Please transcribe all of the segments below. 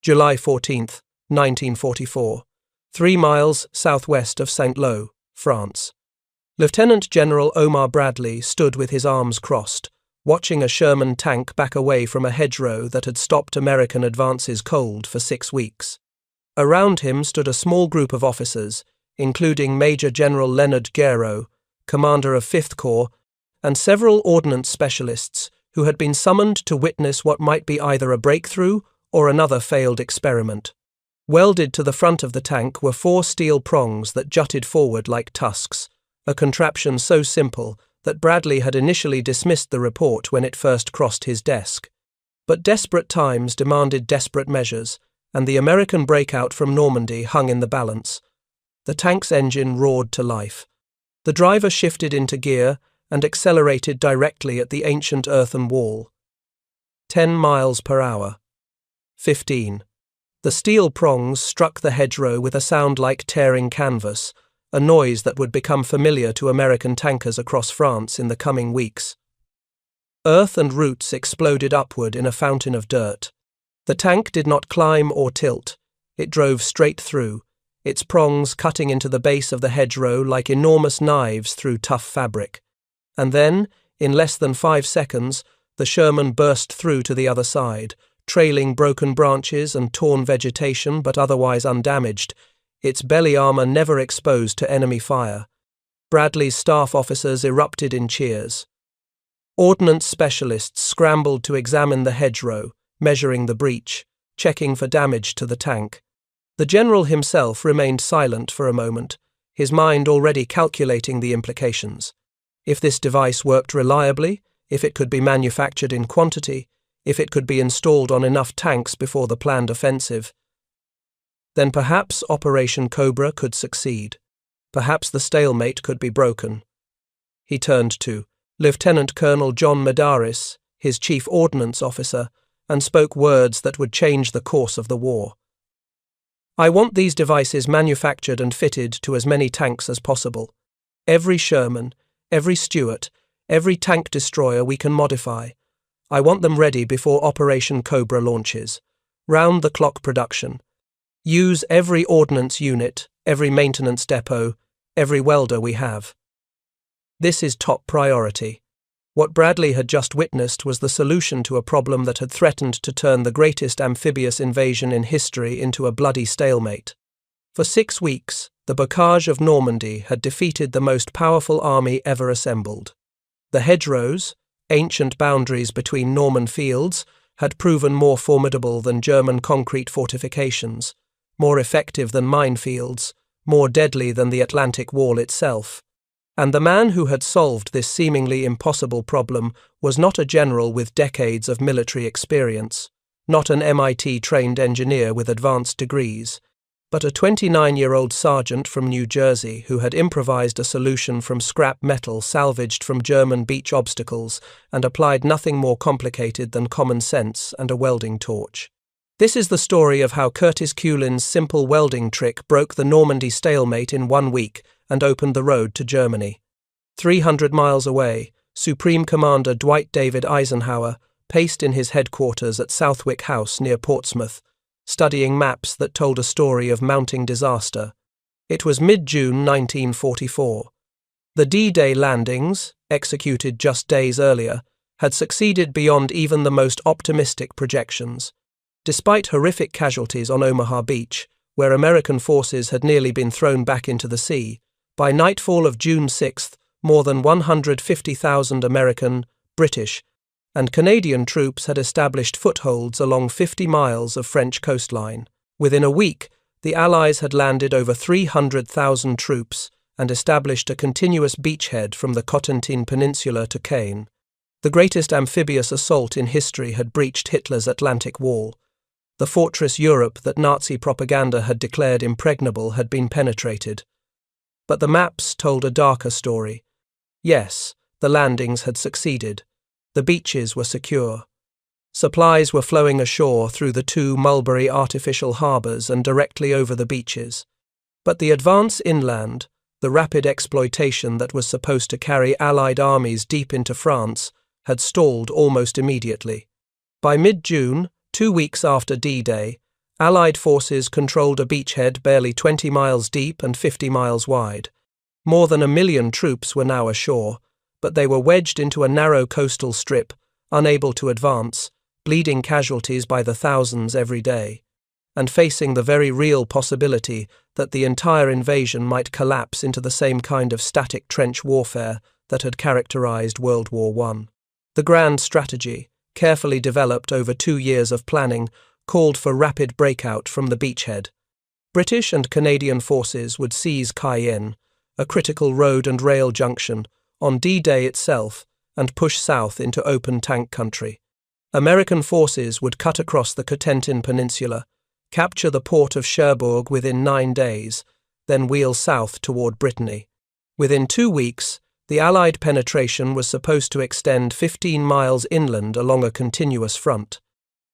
July 14, 1944, 3 miles southwest of Saint-Lô, France. Lieutenant General Omar Bradley stood with his arms crossed, watching a Sherman tank back away from a hedgerow that had stopped American advances cold for 6 weeks. Around him stood a small group of officers, including Major General Leonard Guerreau, commander of 5th Corps, and several ordnance specialists who had been summoned to witness what might be either a breakthrough or another failed experiment. Welded to the front of the tank were 4 steel prongs that jutted forward like tusks, a contraption so simple that Bradley had initially dismissed the report when it first crossed his desk. But desperate times demanded desperate measures, and the American breakout from Normandy hung in the balance. The tank's engine roared to life. The driver shifted into gear and accelerated directly at the ancient earthen wall. 10 miles per hour. 15. The steel prongs struck the hedgerow with a sound like tearing canvas, a noise that would become familiar to American tankers across France in the coming weeks. Earth and roots exploded upward in a fountain of dirt. The tank did not climb or tilt. It drove straight through, its prongs cutting into the base of the hedgerow like enormous knives through tough fabric. And then, in less than 5 seconds, the Sherman burst through to the other side, trailing broken branches and torn vegetation but otherwise undamaged, its belly armor never exposed to enemy fire. Bradley's staff officers erupted in cheers. Ordnance specialists scrambled to examine the hedgerow, measuring the breach, checking for damage to the tank. The general himself remained silent for a moment, his mind already calculating the implications. If this device worked reliably, if it could be manufactured in quantity, if it could be installed on enough tanks before the planned offensive, then perhaps Operation Cobra could succeed. Perhaps the stalemate could be broken. He turned to Lieutenant Colonel John Medaris, his chief ordnance officer, and spoke words that would change the course of the war. I want these devices manufactured and fitted to as many tanks as possible. Every Sherman, every Stuart, every tank destroyer we can modify. I want them ready before Operation Cobra launches. Round-the-clock production. Use every ordnance unit, every maintenance depot, every welder we have. This is top priority. What Bradley had just witnessed was the solution to a problem that had threatened to turn the greatest amphibious invasion in history into a bloody stalemate. For 6 weeks, the Bocage of Normandy had defeated the most powerful army ever assembled. The hedgerows, ancient boundaries between Norman fields, had proven more formidable than German concrete fortifications, more effective than minefields, more deadly than the Atlantic Wall itself. And the man who had solved this seemingly impossible problem was not a general with decades of military experience, not an MIT-trained engineer with advanced degrees, but a 29-year-old sergeant from New Jersey who had improvised a solution from scrap metal salvaged from German beach obstacles and applied nothing more complicated than common sense and a welding torch. This is the story of how Curtis Culin's simple welding trick broke the Normandy stalemate in 1 week and opened the road to Germany. 300 miles away, Supreme Commander Dwight David Eisenhower paced in his headquarters at Southwick House near Portsmouth, studying maps that told a story of mounting disaster. It was mid-June 1944. The D-Day landings, executed just days earlier, had succeeded beyond even the most optimistic projections. Despite horrific casualties on Omaha Beach, where American forces had nearly been thrown back into the sea, by nightfall of June 6th, more than 150,000 American, British, and Canadian troops had established footholds along 50 miles of French coastline. Within a week, the Allies had landed over 300,000 troops and established a continuous beachhead from the Cotentin Peninsula to Caen. The greatest amphibious assault in history had breached Hitler's Atlantic Wall. The fortress Europe that Nazi propaganda had declared impregnable had been penetrated. But the maps told a darker story. Yes, the landings had succeeded. The beaches were secure. Supplies were flowing ashore through the 2 Mulberry artificial harbours and directly over the beaches. But the advance inland, the rapid exploitation that was supposed to carry Allied armies deep into France, had stalled almost immediately. By mid-June, 2 weeks after D-Day, Allied forces controlled a beachhead barely 20 miles deep and 50 miles wide. More than 1 million troops were now ashore, but they were wedged into a narrow coastal strip, unable to advance, bleeding casualties by the thousands every day, and facing the very real possibility that the entire invasion might collapse into the same kind of static trench warfare that had characterized World War I. The grand strategy, carefully developed over 2 years of planning, called for rapid breakout from the beachhead. British and Canadian forces would seize Cayenne, a critical road and rail junction, on D-Day itself and push south into open tank country. American forces would cut across the Cotentin Peninsula, capture the port of Cherbourg within 9 days, then wheel south toward Brittany. Within 2 weeks, the Allied penetration was supposed to extend 15 miles inland along a continuous front.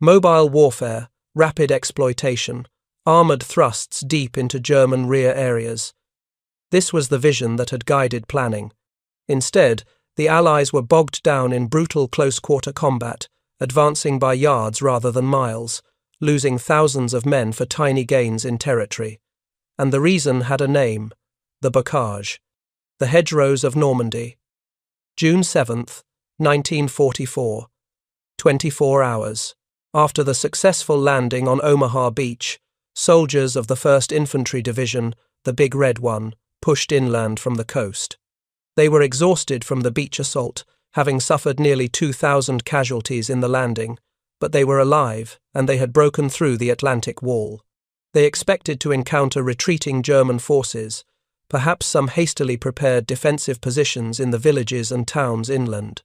Mobile warfare, rapid exploitation, armoured thrusts deep into German rear areas. This was the vision that had guided planning. Instead, the Allies were bogged down in brutal close-quarter combat, advancing by yards rather than miles, losing thousands of men for tiny gains in territory. And the reason had a name: the Bocage, the hedgerows of Normandy. June 7, 1944. 24 hours. After the successful landing on Omaha Beach, soldiers of the 1st Infantry Division, the Big Red One, pushed inland from the coast. They were exhausted from the beach assault, having suffered nearly 2,000 casualties in the landing, but they were alive and they had broken through the Atlantic Wall. They expected to encounter retreating German forces, perhaps some hastily prepared defensive positions in the villages and towns inland.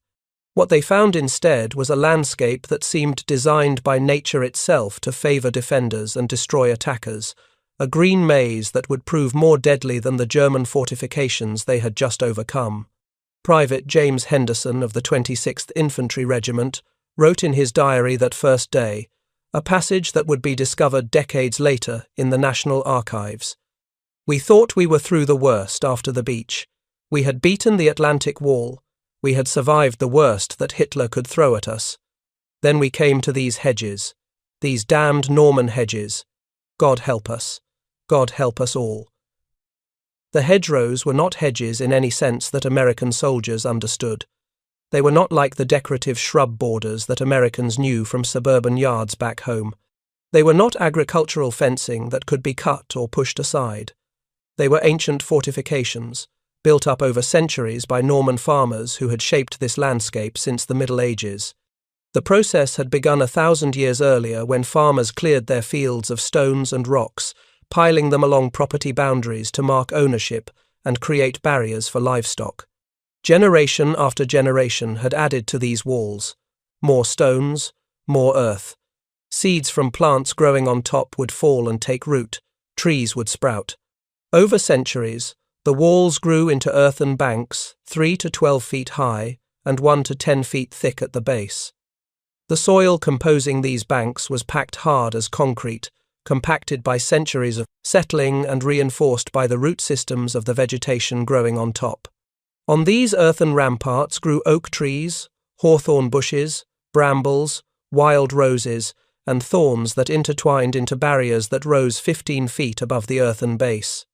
What they found instead was a landscape that seemed designed by nature itself to favour defenders and destroy attackers, a green maze that would prove more deadly than the German fortifications they had just overcome. Private James Henderson of the 26th Infantry Regiment wrote in his diary that first day, a passage that would be discovered decades later in the National Archives. "We thought we were through the worst after the beach. We had beaten the Atlantic Wall. We had survived the worst that Hitler could throw at us. Then we came to these hedges, these damned Norman hedges. God help us. God help us all." The hedgerows were not hedges in any sense that American soldiers understood. They were not like the decorative shrub borders that Americans knew from suburban yards back home. They were not agricultural fencing that could be cut or pushed aside. They were ancient fortifications, built up over centuries by Norman farmers who had shaped this landscape since the Middle Ages. The process had begun 1,000 years earlier when farmers cleared their fields of stones and rocks, piling them along property boundaries to mark ownership and create barriers for livestock. Generation after generation had added to these walls. More stones, more earth. Seeds from plants growing on top would fall and take root, trees would sprout. Over centuries, the walls grew into earthen banks, 3 to 12 feet high and 1 to 10 feet thick at the base. The soil composing these banks was packed hard as concrete, compacted by centuries of settling and reinforced by the root systems of the vegetation growing on top. On these earthen ramparts grew oak trees, hawthorn bushes, brambles, wild roses, and thorns that intertwined into barriers that rose 15 feet above the earthen base.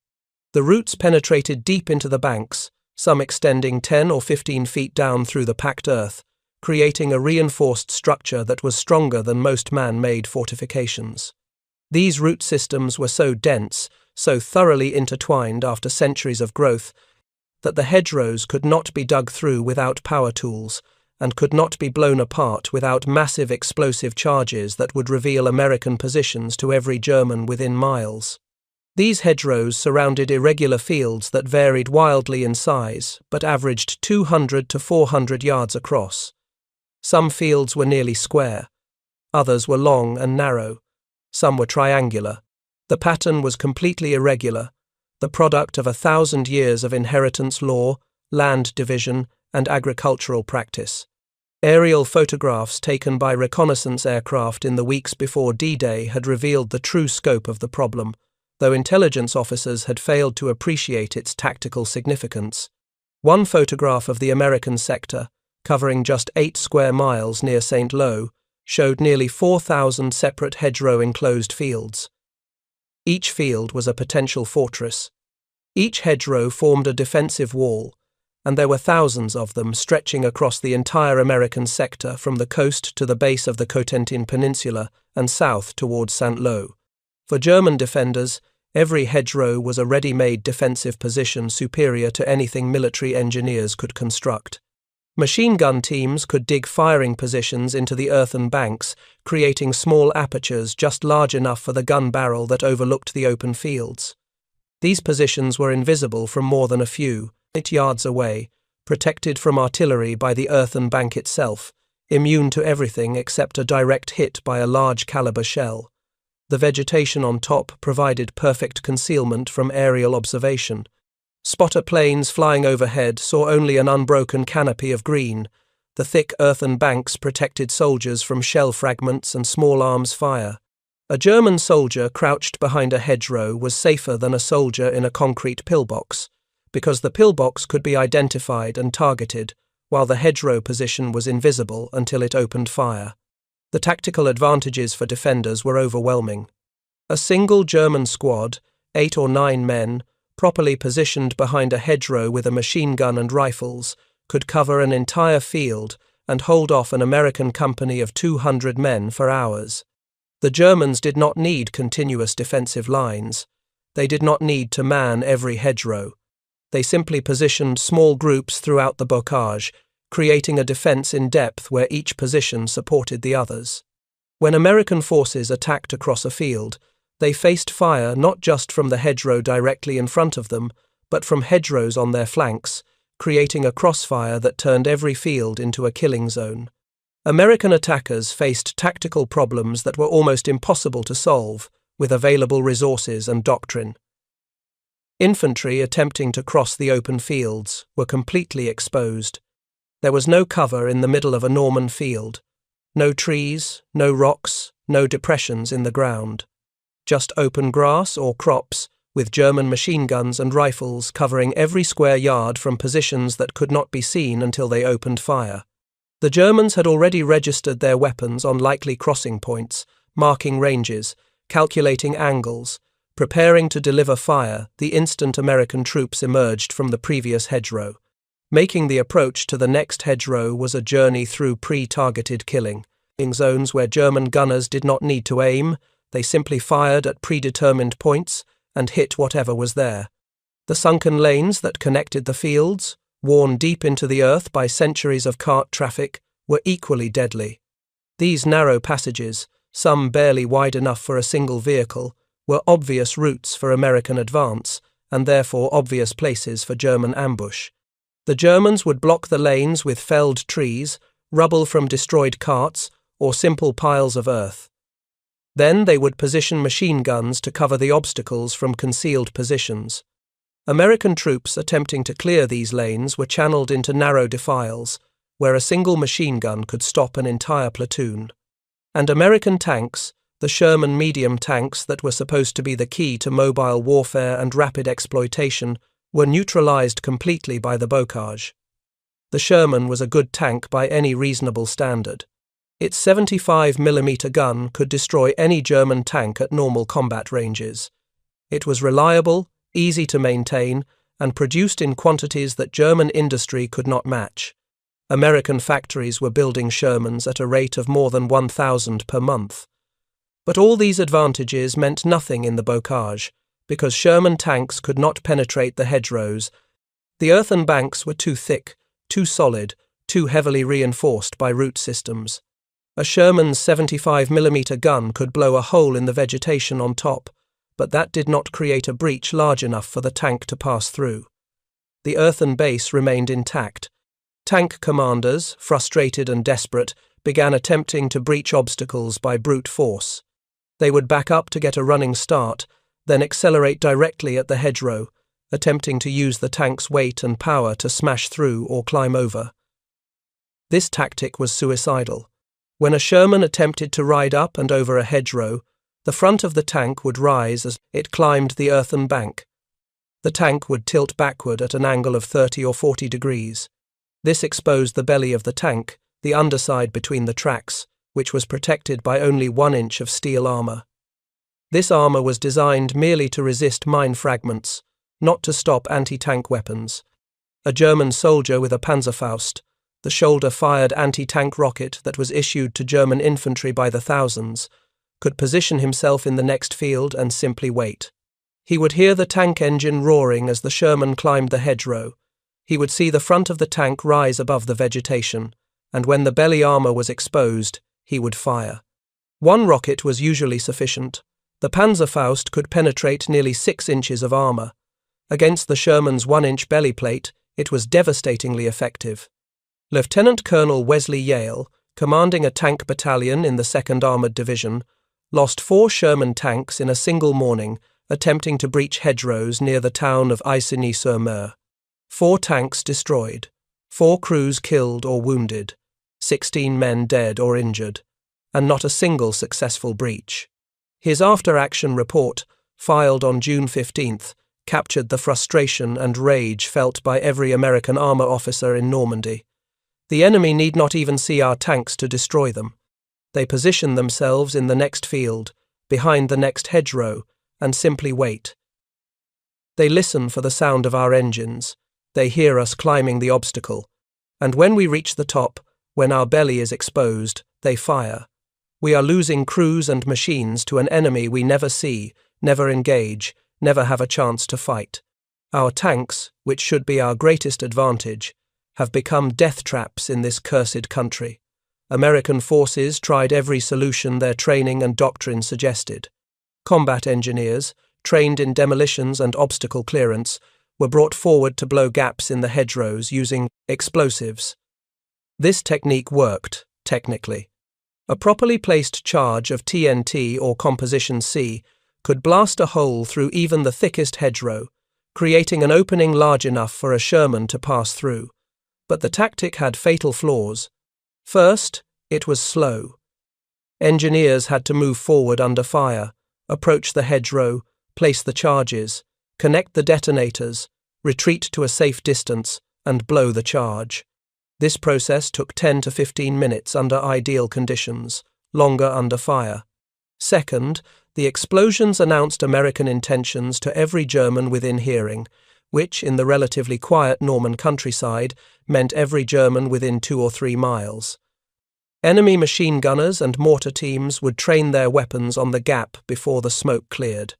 The roots penetrated deep into the banks, some extending 10 or 15 feet down through the packed earth, creating a reinforced structure that was stronger than most man-made fortifications. These root systems were so dense, so thoroughly intertwined after centuries of growth, that the hedgerows could not be dug through without power tools, and could not be blown apart without massive explosive charges that would reveal American positions to every German within miles. These hedgerows surrounded irregular fields that varied wildly in size, but averaged 200 to 400 yards across. Some fields were nearly square, others were long and narrow, some were triangular. The pattern was completely irregular, the product of 1,000 years of inheritance law, land division, and agricultural practice. Aerial photographs taken by reconnaissance aircraft in the weeks before D-Day had revealed the true scope of the problem, though intelligence officers had failed to appreciate its tactical significance. One photograph of the American sector, covering just 8 square miles near St. Lo, showed nearly 4,000 separate hedgerow enclosed fields. Each field was a potential fortress. Each hedgerow formed a defensive wall, and there were thousands of them stretching across the entire American sector from the coast to the base of the Cotentin Peninsula and south towards St. Lo. For German defenders, every hedgerow was a ready-made defensive position superior to anything military engineers could construct. Machine gun teams could dig firing positions into the earthen banks, creating small apertures just large enough for the gun barrel that overlooked the open fields. These positions were invisible from more than a few 8 yards away, protected from artillery by the earthen bank itself, immune to everything except a direct hit by a large caliber shell. The vegetation on top provided perfect concealment from aerial observation. Spotter planes flying overhead saw only an unbroken canopy of green. The thick earthen banks protected soldiers from shell fragments and small arms fire. A German soldier crouched behind a hedgerow was safer than a soldier in a concrete pillbox, because the pillbox could be identified and targeted, while the hedgerow position was invisible until it opened fire. The tactical advantages for defenders were overwhelming. A single German squad, 8 or 9 men, properly positioned behind a hedgerow with a machine gun and rifles, could cover an entire field and hold off an American company of 200 men for hours. The Germans did not need continuous defensive lines. They did not need to man every hedgerow. They simply positioned small groups throughout the bocage, creating a defense in depth where each position supported the others. When American forces attacked across a field, they faced fire not just from the hedgerow directly in front of them, but from hedgerows on their flanks, creating a crossfire that turned every field into a killing zone. American attackers faced tactical problems that were almost impossible to solve with available resources and doctrine. Infantry attempting to cross the open fields were completely exposed. There was no cover in the middle of a Norman field. No trees, no rocks, no depressions in the ground. Just open grass or crops, with German machine guns and rifles covering every square yard from positions that could not be seen until they opened fire. The Germans had already registered their weapons on likely crossing points, marking ranges, calculating angles, preparing to deliver fire the instant American troops emerged from the previous hedgerow. Making the approach to the next hedgerow was a journey through pre-targeted killing. In zones where German gunners did not need to aim, they simply fired at predetermined points and hit whatever was there. The sunken lanes that connected the fields, worn deep into the earth by centuries of cart traffic, were equally deadly. These narrow passages, some barely wide enough for a single vehicle, were obvious routes for American advance, and therefore obvious places for German ambush. The Germans would block the lanes with felled trees, rubble from destroyed carts, or simple piles of earth. Then they would position machine guns to cover the obstacles from concealed positions. American troops attempting to clear these lanes were channeled into narrow defiles, where a single machine gun could stop an entire platoon. And American tanks, the Sherman medium tanks that were supposed to be the key to mobile warfare and rapid exploitation, were neutralized completely by the Bocage. The Sherman was a good tank by any reasonable standard. Its 75mm gun could destroy any German tank at normal combat ranges. It was reliable, easy to maintain, and produced in quantities that German industry could not match. American factories were building Shermans at a rate of more than 1,000 per month. But all these advantages meant nothing in the Bocage, because Sherman tanks could not penetrate the hedgerows. The earthen banks were too thick, too solid, too heavily reinforced by root systems. A Sherman's 75mm gun could blow a hole in the vegetation on top, but that did not create a breach large enough for the tank to pass through. The earthen base remained intact. Tank commanders, frustrated and desperate, began attempting to breach obstacles by brute force. They would back up to get a running start, then accelerate directly at the hedgerow, attempting to use the tank's weight and power to smash through or climb over. This tactic was suicidal. When a Sherman attempted to ride up and over a hedgerow, the front of the tank would rise as it climbed the earthen bank. The tank would tilt backward at an angle of 30 or 40 degrees. This exposed the belly of the tank, the underside between the tracks, which was protected by only 1 inch of steel armor. This armor was designed merely to resist mine fragments, not to stop anti-tank weapons. A German soldier with a Panzerfaust, the shoulder-fired anti-tank rocket that was issued to German infantry by the thousands, could position himself in the next field and simply wait. He would hear the tank engine roaring as the Sherman climbed the hedgerow. He would see the front of the tank rise above the vegetation, and when the belly armor was exposed, he would fire. 1 rocket was usually sufficient. The Panzerfaust could penetrate nearly 6 inches of armor. Against the Sherman's 1-inch belly plate, it was devastatingly effective. Lieutenant Colonel Wesley Yale, commanding a tank battalion in the 2nd Armored Division, lost 4 Sherman tanks in a single morning attempting to breach hedgerows near the town of Isigny-sur-Mer. 4 tanks destroyed, 4 crews killed or wounded, 16 men dead or injured, and not a single successful breach. His after-action report, filed on June 15th, captured the frustration and rage felt by every American armor officer in Normandy. The enemy need not even see our tanks to destroy them. They position themselves in the next field, behind the next hedgerow, and simply wait. They listen for the sound of our engines. They hear us climbing the obstacle. And when we reach the top, when our belly is exposed, they fire. We are losing crews and machines to an enemy we never see, never engage, never have a chance to fight. Our tanks, which should be our greatest advantage, have become death traps in this cursed country. American forces tried every solution their training and doctrine suggested. Combat engineers, trained in demolitions and obstacle clearance, were brought forward to blow gaps in the hedgerows using explosives. This technique worked, technically. A properly placed charge of TNT or Composition C could blast a hole through even the thickest hedgerow, creating an opening large enough for a Sherman to pass through. But the tactic had fatal flaws. First, it was slow. Engineers had to move forward under fire, approach the hedgerow, place the charges, connect the detonators, retreat to a safe distance, and blow the charge. This process took 10 to 15 minutes under ideal conditions, longer under fire. Second, the explosions announced American intentions to every German within hearing, which, in the relatively quiet Norman countryside, meant every German within 2 or 3 miles. Enemy machine gunners and mortar teams would train their weapons on the gap before the smoke cleared.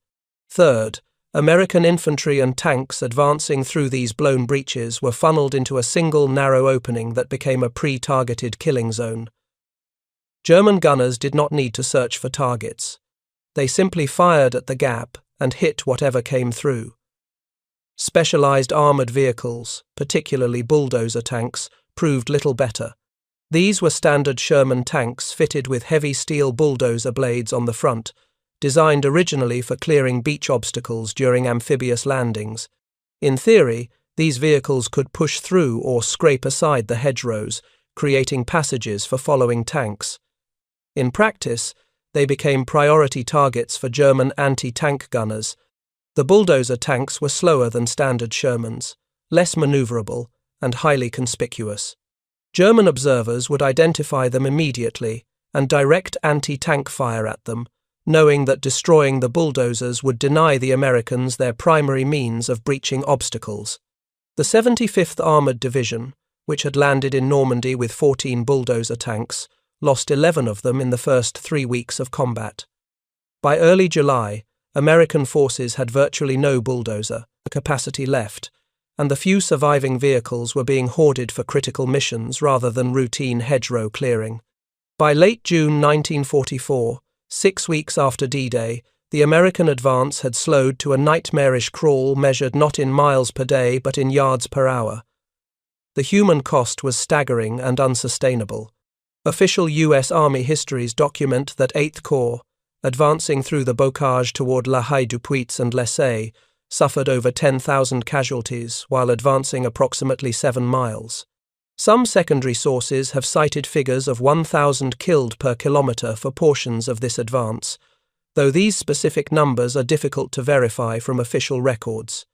Third, American infantry and tanks advancing through these blown breaches were funneled into a single narrow opening that became a pre-targeted killing zone. German gunners did not need to search for targets. They simply fired at the gap and hit whatever came through. Specialized armored vehicles, particularly bulldozer tanks, proved little better. These were standard Sherman tanks fitted with heavy steel bulldozer blades on the front, designed originally for clearing beach obstacles during amphibious landings. In theory, these vehicles could push through or scrape aside the hedgerows, creating passages for following tanks. In practice, they became priority targets for German anti-tank gunners. The bulldozer tanks were slower than standard Shermans, less maneuverable, and highly conspicuous. German observers would identify them immediately and direct anti-tank fire at them, knowing that destroying the bulldozers would deny the Americans their primary means of breaching obstacles. The 75th Armored Division, which had landed in Normandy with 14 bulldozer tanks, lost 11 of them in the first 3 weeks of combat. By early July, American forces had virtually no bulldozer capacity left, and the few surviving vehicles were being hoarded for critical missions rather than routine hedgerow clearing. By late June 1944, 6 weeks after D-Day, the American advance had slowed to a nightmarish crawl measured not in miles per day but in yards per hour. The human cost was staggering and unsustainable. Official U.S. Army histories document that 8th Corps, advancing through the Bocage toward La Haye-du-Puits and Lessay, suffered over 10,000 casualties while advancing approximately 7 miles. Some secondary sources have cited figures of 1,000 killed per kilometre for portions of this advance, though these specific numbers are difficult to verify from official records.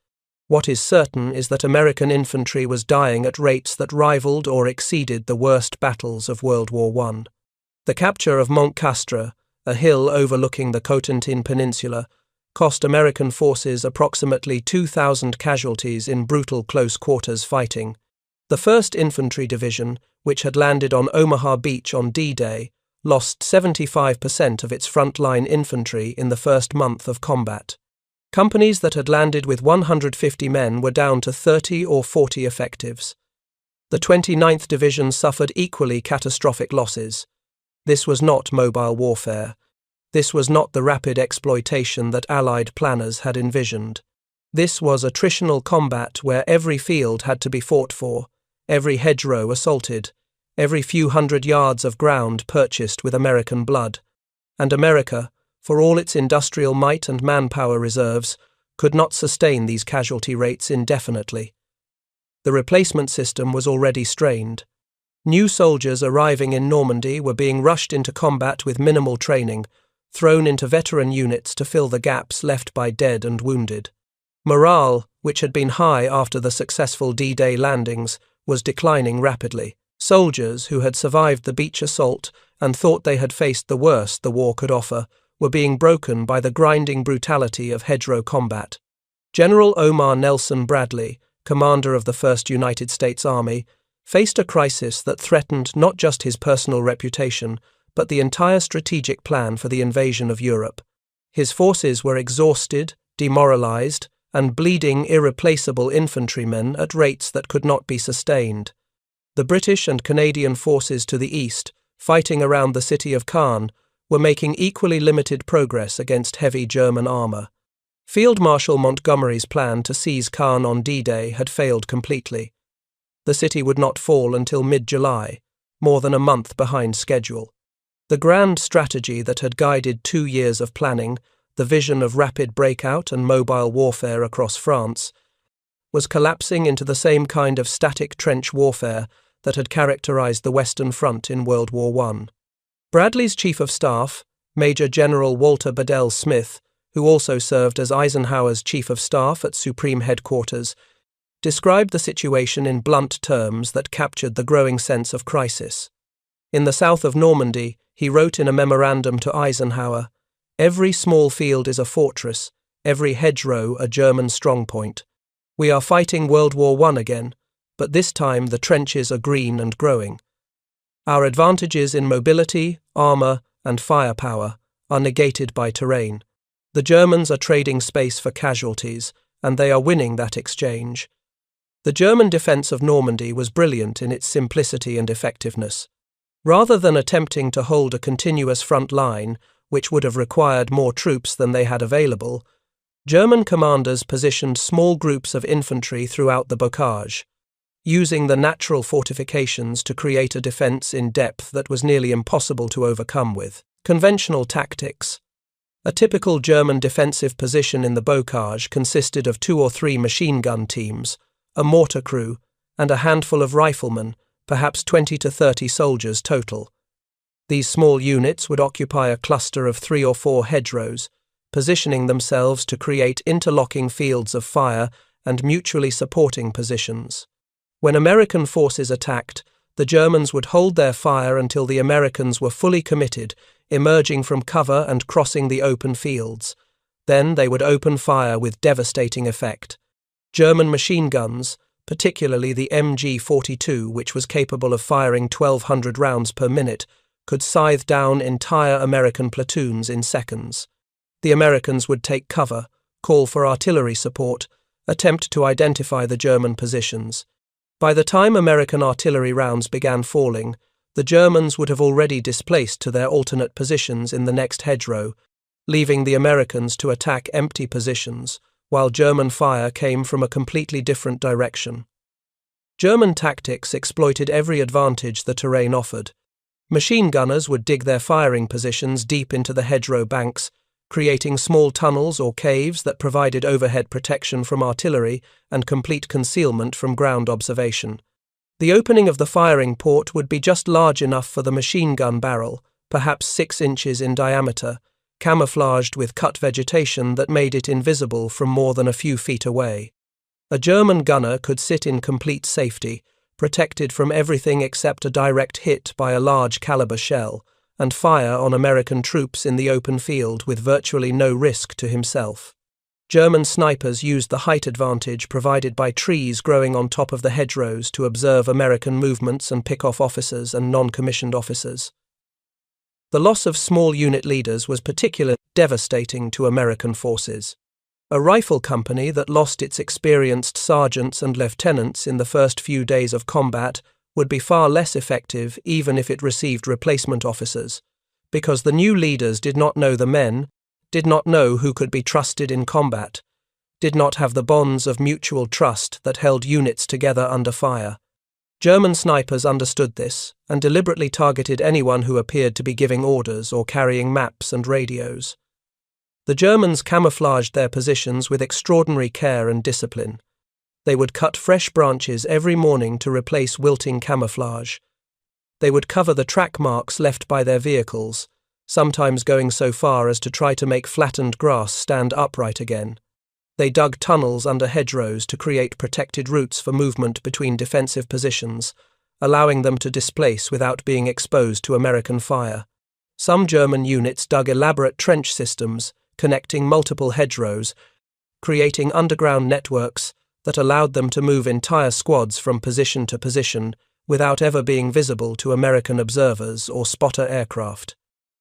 What is certain is that American infantry was dying at rates that rivaled or exceeded the worst battles of World War I. The capture of Mont Castre, a hill overlooking the Cotentin Peninsula, cost American forces approximately 2,000 casualties in brutal close-quarters fighting. The 1st Infantry Division, which had landed on Omaha Beach on D-Day, lost 75% of its frontline infantry in the first month of combat. Companies that had landed with 150 men were down to 30 or 40 effectives. The 29th Division suffered equally catastrophic losses. This was not mobile warfare. This was not the rapid exploitation that Allied planners had envisioned. This was attritional combat where every field had to be fought for, every hedgerow assaulted, every few hundred yards of ground purchased with American blood. And America, for all its industrial might and manpower reserves, could not sustain these casualty rates indefinitely. The replacement system was already strained. New soldiers arriving in Normandy were being rushed into combat with minimal training, thrown into veteran units to fill the gaps left by dead and wounded. Morale, which had been high after the successful D-Day landings, was declining rapidly. Soldiers who had survived the beach assault and thought they had faced the worst the war could offer were being broken by the grinding brutality of hedgerow combat. General Omar Nelson Bradley, commander of the 1st United States Army, faced a crisis that threatened not just his personal reputation, but the entire strategic plan for the invasion of Europe. His forces were exhausted, demoralized, and bleeding irreplaceable infantrymen at rates that could not be sustained. The British and Canadian forces to the east, fighting around the city of Caen, were making equally limited progress against heavy German armour. Field Marshal Montgomery's plan to seize Caen on D-Day had failed completely. The city would not fall until mid-July, more than a month behind schedule. The grand strategy that had guided 2 years of planning, the vision of rapid breakout and mobile warfare across France, was collapsing into the same kind of static trench warfare that had characterized the Western Front in World War I. Bradley's Chief of Staff, Major General Walter Bedell Smith, who also served as Eisenhower's Chief of Staff at Supreme Headquarters, described the situation in blunt terms that captured the growing sense of crisis. In the south of Normandy, he wrote in a memorandum to Eisenhower, "Every small field is a fortress, every hedgerow a German strongpoint. We are fighting World War I again, but this time the trenches are green and growing. Our advantages in mobility, armour, and firepower are negated by terrain. The Germans are trading space for casualties, and they are winning that exchange." The German defence of Normandy was brilliant in its simplicity and effectiveness. Rather than attempting to hold a continuous front line, which would have required more troops than they had available, German commanders positioned small groups of infantry throughout the Bocage, using the natural fortifications to create a defence in depth that was nearly impossible to overcome with conventional tactics. A typical German defensive position in the Bocage consisted of 2 or 3 machine gun teams, a mortar crew, and a handful of riflemen, perhaps 20 to 30 soldiers total. These small units would occupy a cluster of 3 or 4 hedgerows, positioning themselves to create interlocking fields of fire and mutually supporting positions. When American forces attacked, the Germans would hold their fire until the Americans were fully committed, emerging from cover and crossing the open fields. Then they would open fire with devastating effect. German machine guns, particularly the MG-42, which was capable of firing 1,200 rounds per minute, could scythe down entire American platoons in seconds. The Americans would take cover, call for artillery support, attempt to identify the German positions. By the time American artillery rounds began falling, the Germans would have already displaced to their alternate positions in the next hedgerow, leaving the Americans to attack empty positions, while German fire came from a completely different direction. German tactics exploited every advantage the terrain offered. Machine gunners would dig their firing positions deep into the hedgerow banks, creating small tunnels or caves that provided overhead protection from artillery and complete concealment from ground observation. The opening of the firing port would be just large enough for the machine gun barrel, perhaps 6 inches in diameter, camouflaged with cut vegetation that made it invisible from more than a few feet away. A German gunner could sit in complete safety, protected from everything except a direct hit by a large caliber shell, and fire on American troops in the open field with virtually no risk to himself. German snipers used the height advantage provided by trees growing on top of the hedgerows to observe American movements and pick off officers and non-commissioned officers. The loss of small unit leaders was particularly devastating to American forces. A rifle company that lost its experienced sergeants and lieutenants in the first few days of combat would be far less effective even if it received replacement officers, because the new leaders did not know the men, did not know who could be trusted in combat, did not have the bonds of mutual trust that held units together under fire. German snipers understood this and deliberately targeted anyone who appeared to be giving orders or carrying maps and radios. The Germans camouflaged their positions with extraordinary care and discipline. They would cut fresh branches every morning to replace wilting camouflage. They would cover the track marks left by their vehicles, sometimes going so far as to try to make flattened grass stand upright again. They dug tunnels under hedgerows to create protected routes for movement between defensive positions, allowing them to displace without being exposed to American fire. Some German units dug elaborate trench systems, connecting multiple hedgerows, creating underground networks that allowed them to move entire squads from position to position without ever being visible to American observers or spotter aircraft.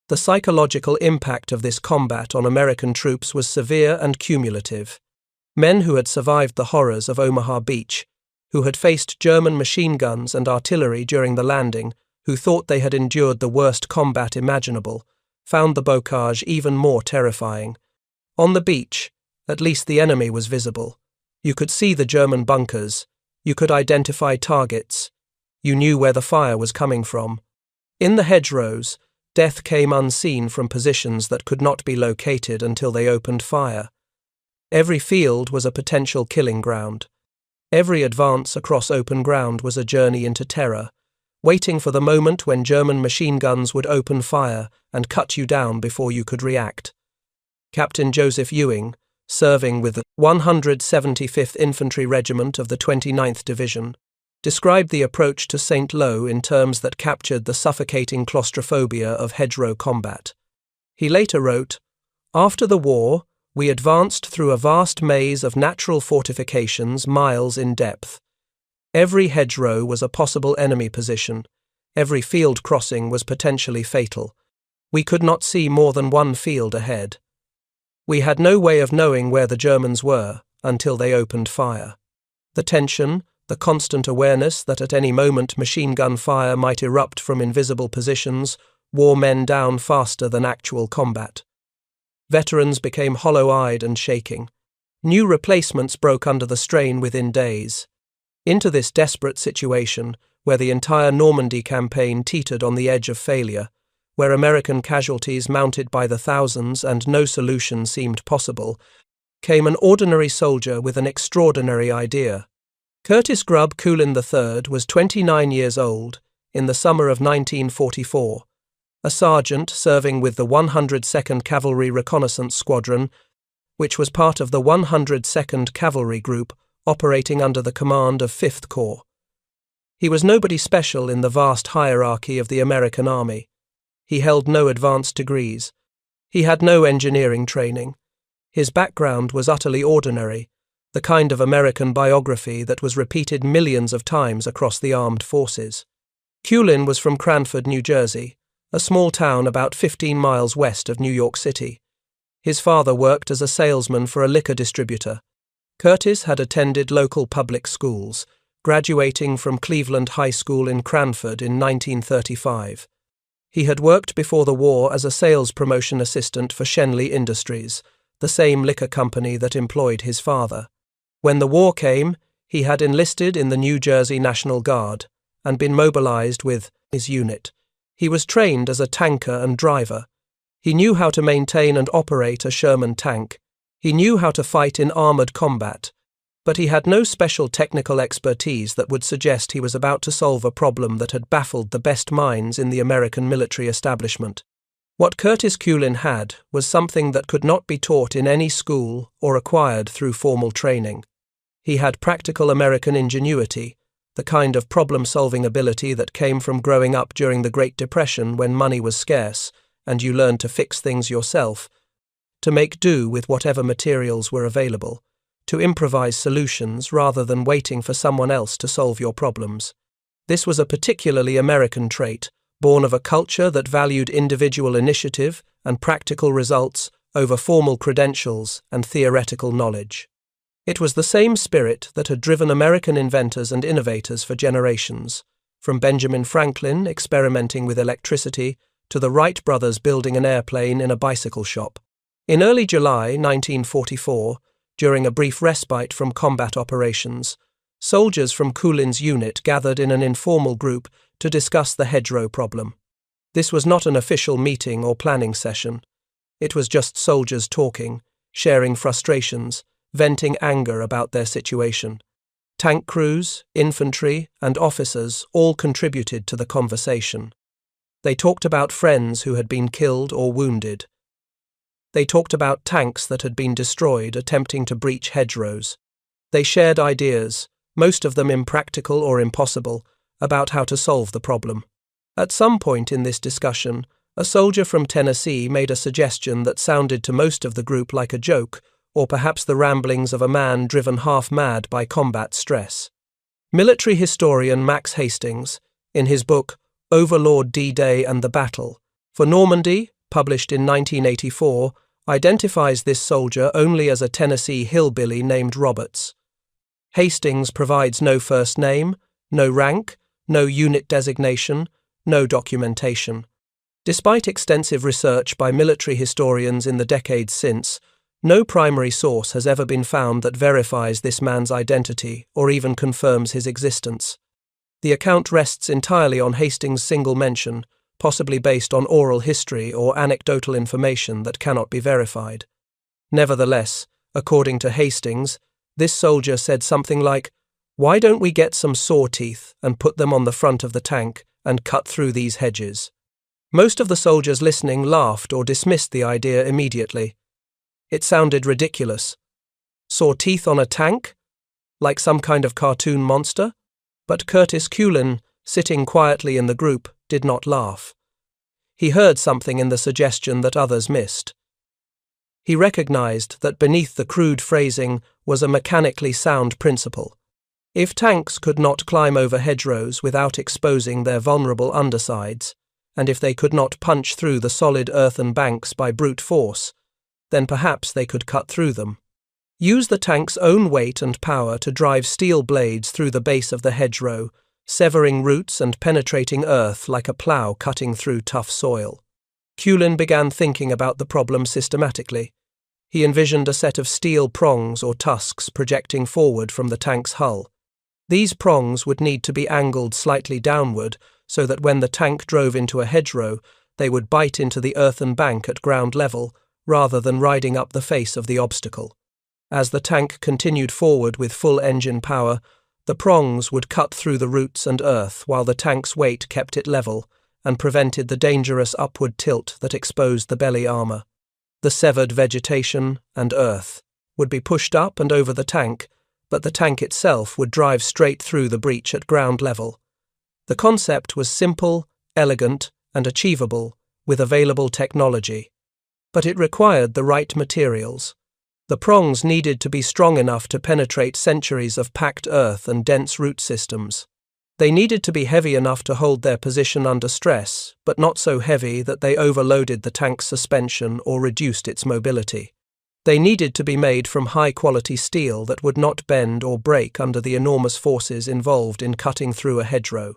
The psychological impact of this combat on American troops was severe and cumulative. Men who had survived the horrors of Omaha Beach, who had faced German machine guns and artillery during the landing, who thought they had endured the worst combat imaginable, found the Bocage even more terrifying. On the beach, at least the enemy was visible. You could see the German bunkers. You could identify targets. You knew where the fire was coming from. In the hedgerows, death came unseen from positions that could not be located until they opened fire. Every field was a potential killing ground. Every advance across open ground was a journey into terror, waiting for the moment when German machine guns would open fire and cut you down before you could react. Captain Joseph Ewing, serving with the 175th Infantry Regiment of the 29th Division, described the approach to St. Lo in terms that captured the suffocating claustrophobia of hedgerow combat. He later wrote, "After the war, we advanced through a vast maze of natural fortifications miles in depth. Every hedgerow was a possible enemy position. Every field crossing was potentially fatal. We could not see more than one field ahead. We had no way of knowing where the Germans were until they opened fire. The tension, the constant awareness that at any moment machine gun fire might erupt from invisible positions, wore men down faster than actual combat. Veterans became hollow-eyed and shaking. New replacements broke under the strain within days. Into this desperate situation, where the entire Normandy campaign teetered on the edge of failure, where American casualties mounted by the thousands and no solution seemed possible, came an ordinary soldier with an extraordinary idea. Curtis Grubb Culin III was 29 years old, in the summer of 1944, a sergeant serving with the 102nd Cavalry Reconnaissance Squadron, which was part of the 102nd Cavalry Group operating under the command of 5th Corps. He was nobody special in the vast hierarchy of the American Army. He held no advanced degrees. He had no engineering training. His background was utterly ordinary, the kind of American biography that was repeated millions of times across the armed forces. Culin was from Cranford, New Jersey, a small town about 15 miles west of New York City. His father worked as a salesman for a liquor distributor. Curtis had attended local public schools, graduating from Cleveland High School in Cranford in 1935. He had worked before the war as a sales promotion assistant for Shenley Industries, the same liquor company that employed his father. When the war came, he had enlisted in the New Jersey National Guard and been mobilized with his unit. He was trained as a tanker and driver. He knew how to maintain and operate a Sherman tank. He knew how to fight in armored combat, but he had no special technical expertise that would suggest he was about to solve a problem that had baffled the best minds in the American military establishment. What Curtis Culin had was something that could not be taught in any school or acquired through formal training. He had practical American ingenuity, the kind of problem-solving ability that came from growing up during the Great Depression when money was scarce and you learned to fix things yourself, to make do with whatever materials were available, to improvise solutions rather than waiting for someone else to solve your problems. This was a particularly American trait, born of a culture that valued individual initiative and practical results over formal credentials and theoretical knowledge. It was the same spirit that had driven American inventors and innovators for generations, from Benjamin Franklin experimenting with electricity to the Wright brothers building an airplane in a bicycle shop. In early July 1944, during a brief respite from combat operations, soldiers from Culin's unit gathered in an informal group to discuss the hedgerow problem. This was not an official meeting or planning session. It was just soldiers talking, sharing frustrations, venting anger about their situation. Tank crews, infantry, and officers all contributed to the conversation. They talked about friends who had been killed or wounded. They talked about tanks that had been destroyed attempting to breach hedgerows. They shared ideas, most of them impractical or impossible, about how to solve the problem. At some point in this discussion, a soldier from Tennessee made a suggestion that sounded to most of the group like a joke, or perhaps the ramblings of a man driven half-mad by combat stress. Military historian Max Hastings, in his book Overlord D-Day and the Battle, for Normandy, published in 1984, identifies this soldier only as a Tennessee hillbilly named Roberts. Hastings provides no first name, no rank, no unit designation, no documentation. Despite extensive research by military historians in the decades since, no primary source has ever been found that verifies this man's identity or even confirms his existence. The account rests entirely on Hastings' single mention, possibly based on oral history or anecdotal information that cannot be verified. Nevertheless, according to Hastings, this soldier said something like, "Why don't we get some saw teeth and put them on the front of the tank and cut through these hedges?" Most of the soldiers listening laughed or dismissed the idea immediately. It sounded ridiculous. Saw teeth on a tank? Like some kind of cartoon monster? But Curtis Culin, sitting quietly in the group, did not laugh. He heard something in the suggestion that others missed. He recognized that beneath the crude phrasing was a mechanically sound principle. If tanks could not climb over hedgerows without exposing their vulnerable undersides, and if they could not punch through the solid earthen banks by brute force, then perhaps they could cut through them. Use the tank's own weight and power to drive steel blades through the base of the hedgerow, severing roots and penetrating earth like a plough cutting through tough soil. Culin began thinking about the problem systematically. He envisioned a set of steel prongs or tusks projecting forward from the tank's hull. These prongs would need to be angled slightly downward so that when the tank drove into a hedgerow, they would bite into the earthen bank at ground level, rather than riding up the face of the obstacle. As the tank continued forward with full engine power, the prongs would cut through the roots and earth while the tank's weight kept it level and prevented the dangerous upward tilt that exposed the belly armor. The severed vegetation and earth would be pushed up and over the tank, but the tank itself would drive straight through the breach at ground level. The concept was simple, elegant, and achievable with available technology. But it required the right materials. The prongs needed to be strong enough to penetrate centuries of packed earth and dense root systems. They needed to be heavy enough to hold their position under stress, but not so heavy that they overloaded the tank's suspension or reduced its mobility. They needed to be made from high-quality steel that would not bend or break under the enormous forces involved in cutting through a hedgerow.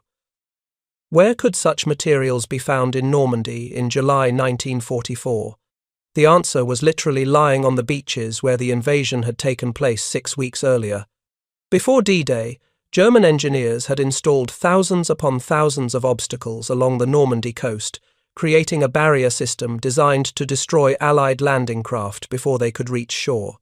Where could such materials be found in Normandy in July 1944? The answer was literally lying on the beaches where the invasion had taken place 6 weeks earlier. Before D-Day, German engineers had installed thousands upon thousands of obstacles along the Normandy coast, creating a barrier system designed to destroy Allied landing craft before they could reach shore.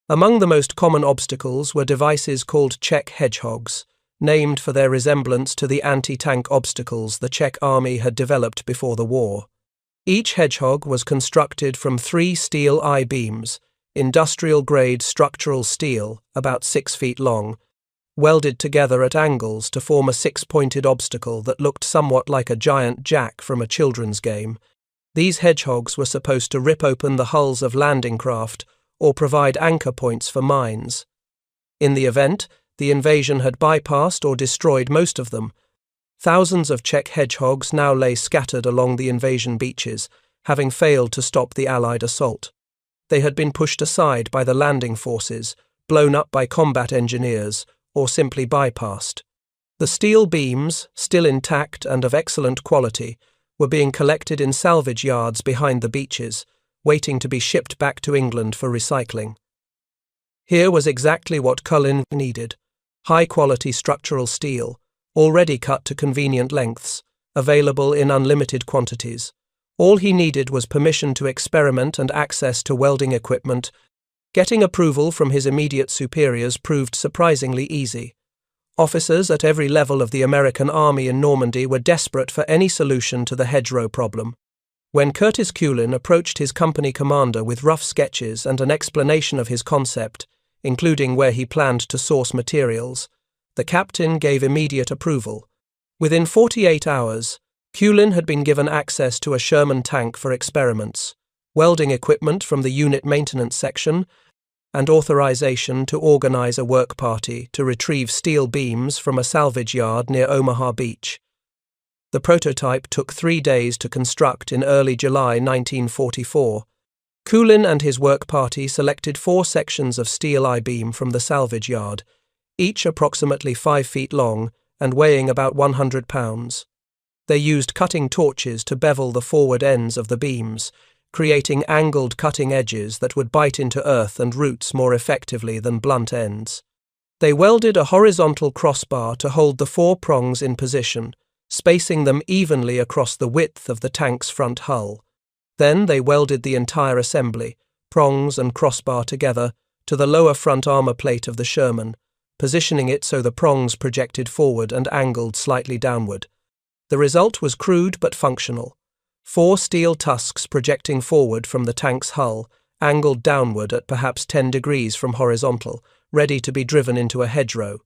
Among the most common obstacles were devices called Czech hedgehogs, named for their resemblance to the anti-tank obstacles the Czech army had developed before the war. Each hedgehog was constructed from 3 steel I-beams, industrial-grade structural steel, about 6 feet long, welded together at angles to form a six-pointed obstacle that looked somewhat like a giant jack from a children's game. These hedgehogs were supposed to rip open the hulls of landing craft or provide anchor points for mines. In the event, the invasion had bypassed or destroyed most of them. Thousands of Czech hedgehogs now lay scattered along the invasion beaches, having failed to stop the Allied assault. They had been pushed aside by the landing forces, blown up by combat engineers, or simply bypassed. The steel beams, still intact and of excellent quality, were being collected in salvage yards behind the beaches, waiting to be shipped back to England for recycling. Here was exactly what Culin needed: high-quality structural steel, already cut to convenient lengths, available in unlimited quantities. All he needed was permission to experiment and access to welding equipment. Getting approval from his immediate superiors proved surprisingly easy. Officers at every level of the American army in Normandy were desperate for any solution to the hedgerow problem. When Curtis Culin approached his company commander with rough sketches and an explanation of his concept, including where he planned to source materials, the captain gave immediate approval. Within 48 hours, Culin had been given access to a Sherman tank for experiments, welding equipment from the unit maintenance section, and authorization to organize a work party to retrieve steel beams from a salvage yard near Omaha Beach. The prototype took 3 days to construct in early July 1944. Culin and his work party selected 4 sections of steel I-beam from the salvage yard, each approximately 5 feet long and weighing about 100 pounds. They used cutting torches to bevel the forward ends of the beams, creating angled cutting edges that would bite into earth and roots more effectively than blunt ends. They welded a horizontal crossbar to hold the 4 prongs in position, spacing them evenly across the width of the tank's front hull. Then they welded the entire assembly, prongs and crossbar together, to the lower front armor plate of the Sherman, positioning it so the prongs projected forward and angled slightly downward. The result was crude but functional. 4 steel tusks projecting forward from the tank's hull, angled downward at perhaps 10 degrees from horizontal, ready to be driven into a hedgerow.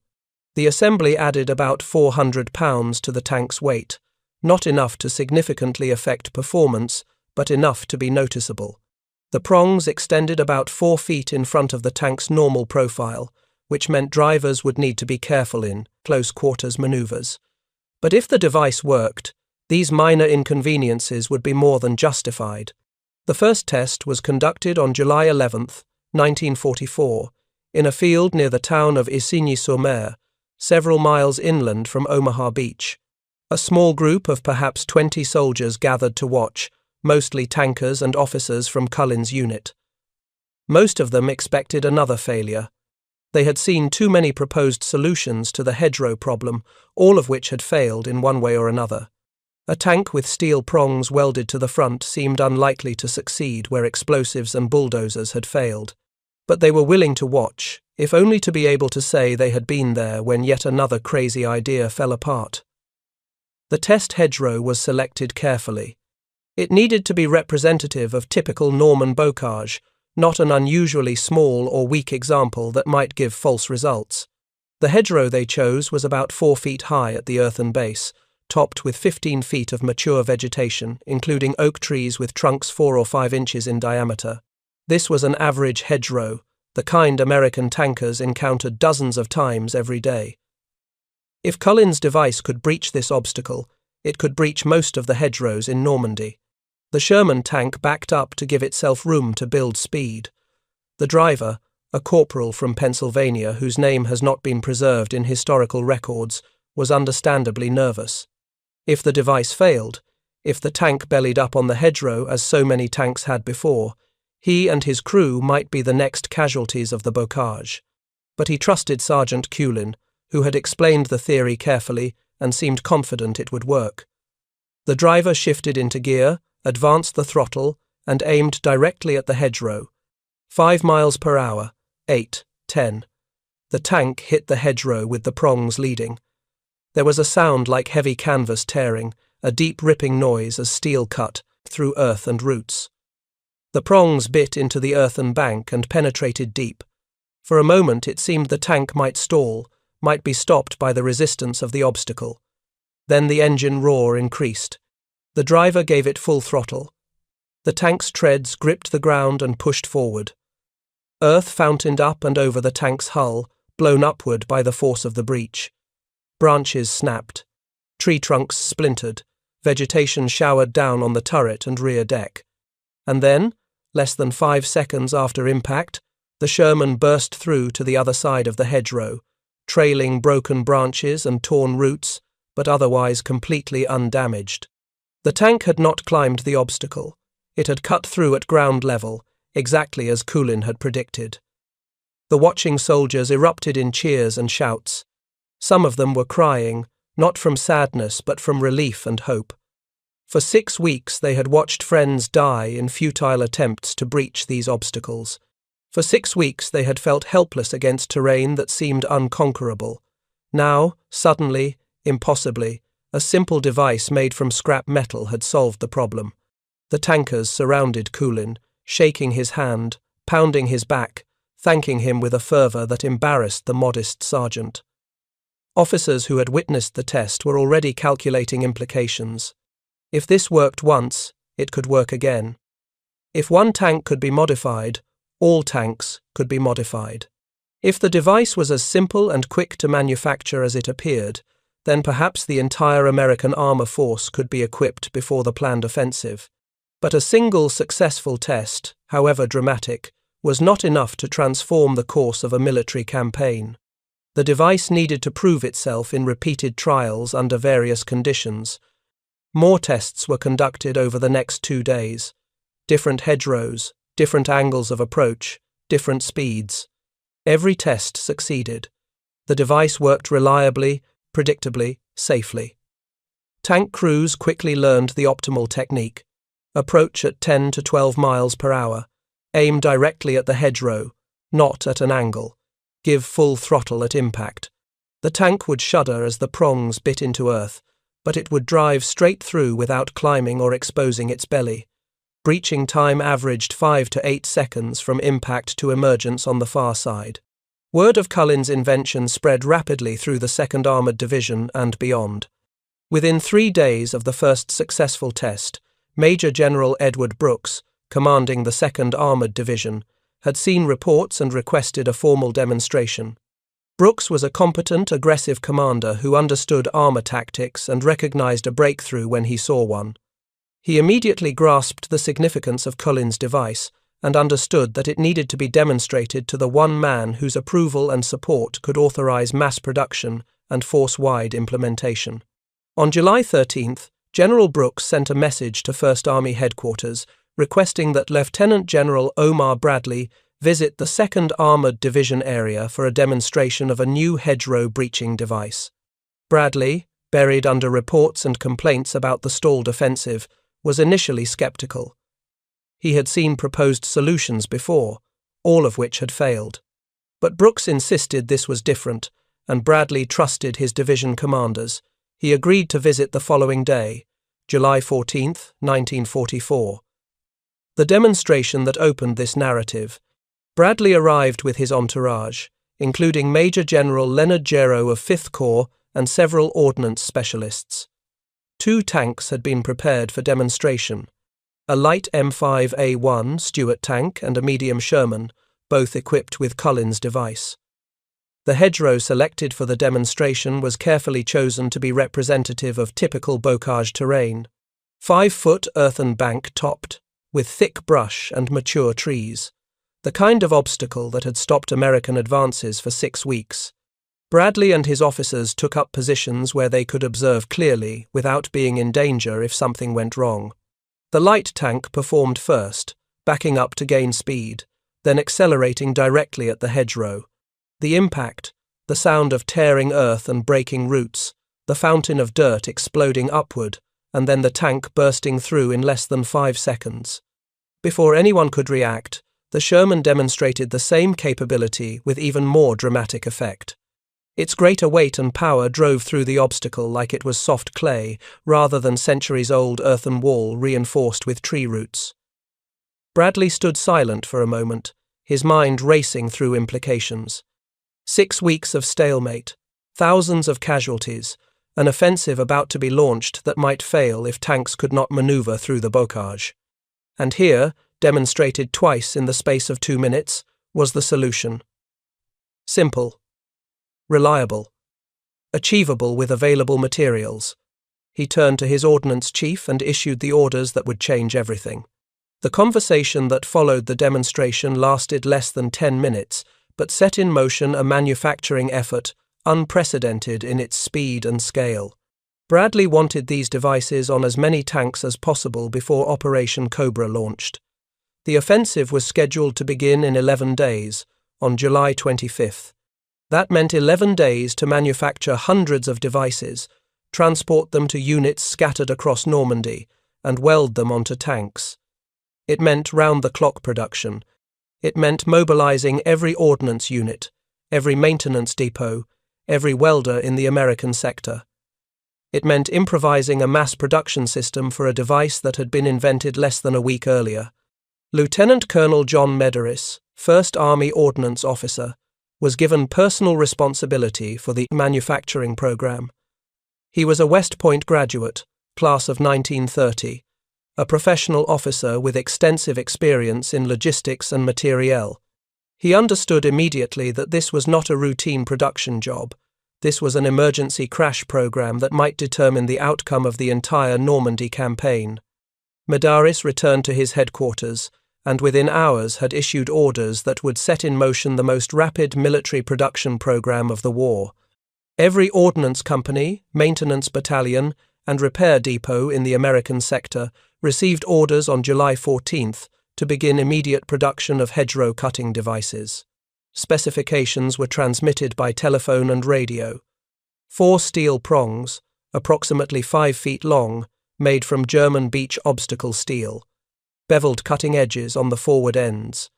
The assembly added about 400 pounds to the tank's weight, not enough to significantly affect performance, but enough to be noticeable. The prongs extended about 4 feet in front of the tank's normal profile, which meant drivers would need to be careful in close-quarters maneuvers. But if the device worked, these minor inconveniences would be more than justified. The first test was conducted on July 11, 1944, in a field near the town of Isigny-sur-Mer, several miles inland from Omaha Beach. A small group of perhaps 20 soldiers gathered to watch, mostly tankers and officers from Culin's unit. Most of them expected another failure. They had seen too many proposed solutions to the hedgerow problem, all of which had failed in one way or another. A tank with steel prongs welded to the front seemed unlikely to succeed where explosives and bulldozers had failed. But they were willing to watch, if only to be able to say they had been there when yet another crazy idea fell apart. The test hedgerow was selected carefully. It needed to be representative of typical Norman bocage, not an unusually small or weak example that might give false results. The hedgerow they chose was about 4 feet high at the earthen base, topped with 15 feet of mature vegetation, including oak trees with trunks 4 or 5 inches in diameter. This was an average hedgerow, the kind American tankers encountered dozens of times every day. If Culin's device could breach this obstacle, it could breach most of the hedgerows in Normandy. The Sherman tank backed up to give itself room to build speed. The driver, a corporal from Pennsylvania whose name has not been preserved in historical records, was understandably nervous. If the device failed, if the tank bellied up on the hedgerow as so many tanks had before, he and his crew might be the next casualties of the bocage. But he trusted Sergeant Culin, who had explained the theory carefully and seemed confident it would work. The driver shifted into gear, advanced the throttle, and aimed directly at the hedgerow. 5 miles per hour, 8, 10. The tank hit the hedgerow with the prongs leading. There was a sound like heavy canvas tearing, a deep ripping noise as steel cut through earth and roots. The prongs bit into the earthen bank and penetrated deep. For a moment it seemed the tank might stall, might be stopped by the resistance of the obstacle. Then the engine roar increased. The driver gave it full throttle. The tank's treads gripped the ground and pushed forward. Earth fountained up and over the tank's hull, blown upward by the force of the breach. Branches snapped. Tree trunks splintered. Vegetation showered down on the turret and rear deck. And then, less than 5 seconds after impact, the Sherman burst through to the other side of the hedgerow, trailing broken branches and torn roots, but otherwise completely undamaged. The tank had not climbed the obstacle. It had cut through at ground level, exactly as Culin had predicted. The watching soldiers erupted in cheers and shouts. Some of them were crying, not from sadness but from relief and hope. For 6 weeks they had watched friends die in futile attempts to breach these obstacles. For 6 weeks they had felt helpless against terrain that seemed unconquerable. Now, suddenly, impossibly, a simple device made from scrap metal had solved the problem. The tankers surrounded Culin, shaking his hand, pounding his back, thanking him with a fervour that embarrassed the modest sergeant. Officers who had witnessed the test were already calculating implications. If this worked once, it could work again. If one tank could be modified, all tanks could be modified. If the device was as simple and quick to manufacture as it appeared, then perhaps the entire American armor force could be equipped before the planned offensive. But a single successful test, however dramatic, was not enough to transform the course of a military campaign. The device needed to prove itself in repeated trials under various conditions. More tests were conducted over the next 2 days. Different hedgerows, different angles of approach, different speeds. Every test succeeded. The device worked reliably, predictably, safely. Tank crews quickly learned the optimal technique. Approach at 10 to 12 miles per hour. Aim directly at the hedgerow, not at an angle. Give full throttle at impact. The tank would shudder as the prongs bit into earth, but it would drive straight through without climbing or exposing its belly. Breaching time averaged 5 to 8 seconds from impact to emergence on the far side. Word of Culin's invention spread rapidly through the 2nd Armoured Division and beyond. Within 3 days of the first successful test, Major General Edward Brooks, commanding the 2nd Armoured Division, had seen reports and requested a formal demonstration. Brooks was a competent, aggressive commander who understood armor tactics and recognized a breakthrough when he saw one. He immediately grasped the significance of Culin's device and understood that it needed to be demonstrated to the one man whose approval and support could authorize mass production and force-wide implementation. On July 13th, General Brooks sent a message to 1st Army Headquarters requesting that Lieutenant General Omar Bradley visit the 2nd Armoured Division area for a demonstration of a new hedgerow breaching device. Bradley, buried under reports and complaints about the stalled offensive, was initially skeptical. He had seen proposed solutions before, all of which had failed. But Brooks insisted this was different, and Bradley trusted his division commanders. He agreed to visit the following day, July 14, 1944. The demonstration that opened this narrative. Bradley arrived with his entourage, including Major General Leonard Hedgerow of 5th Corps and several ordnance specialists. 2 tanks had been prepared for demonstration, a light M5A1 Stuart tank and a medium Sherman, both equipped with Culin's device. The hedgerow selected for the demonstration was carefully chosen to be representative of typical Bocage terrain. 5-foot earthen bank topped, with thick brush and mature trees, the kind of obstacle that had stopped American advances for 6 weeks. Bradley and his officers took up positions where they could observe clearly without being in danger if something went wrong. The light tank performed first, backing up to gain speed, then accelerating directly at the hedgerow. The impact, the sound of tearing earth and breaking roots, the fountain of dirt exploding upward, and then the tank bursting through in less than 5 seconds. Before anyone could react, the Sherman demonstrated the same capability with even more dramatic effect. Its greater weight and power drove through the obstacle like it was soft clay, rather than centuries-old earthen wall reinforced with tree roots. Bradley stood silent for a moment, his mind racing through implications. 6 weeks of stalemate, Thousands of casualties, an offensive about to be launched that might fail if tanks could not maneuver through the Bocage. And here, demonstrated twice in the space of 2 minutes, was the solution. Simple, reliable, achievable with available materials. He turned to his ordnance chief and issued the orders that would change everything. The conversation that followed the demonstration lasted less than 10 minutes, but set in motion a manufacturing effort unprecedented in its speed and scale. Bradley wanted these devices on as many tanks as possible before Operation Cobra launched. The offensive was scheduled to begin in 11 days, on July 25th. That meant 11 days to manufacture hundreds of devices, transport them to units scattered across Normandy, and weld them onto tanks. It meant round-the-clock production. It meant mobilizing every ordnance unit, every maintenance depot, every welder in the American sector. It meant improvising a mass production system for a device that had been invented less than a week earlier. Lieutenant Colonel John Medeiros, 1st Army Ordnance Officer, was given personal responsibility for the manufacturing program. He was a West Point graduate, class of 1930, a professional officer with extensive experience in logistics and materiel. He understood immediately that this was not a routine production job. This was an emergency crash program that might determine the outcome of the entire Normandy campaign. Medeiros returned to his headquarters, and within hours had issued orders that would set in motion the most rapid military production program of the war. Every ordnance company, maintenance battalion, and repair depot in the American sector received orders on July 14th to begin immediate production of hedgerow cutting devices. Specifications were transmitted by telephone and radio. 4 steel prongs, approximately 5 feet long, made from German beech obstacle steel. Beveled cutting edges on the forward ends.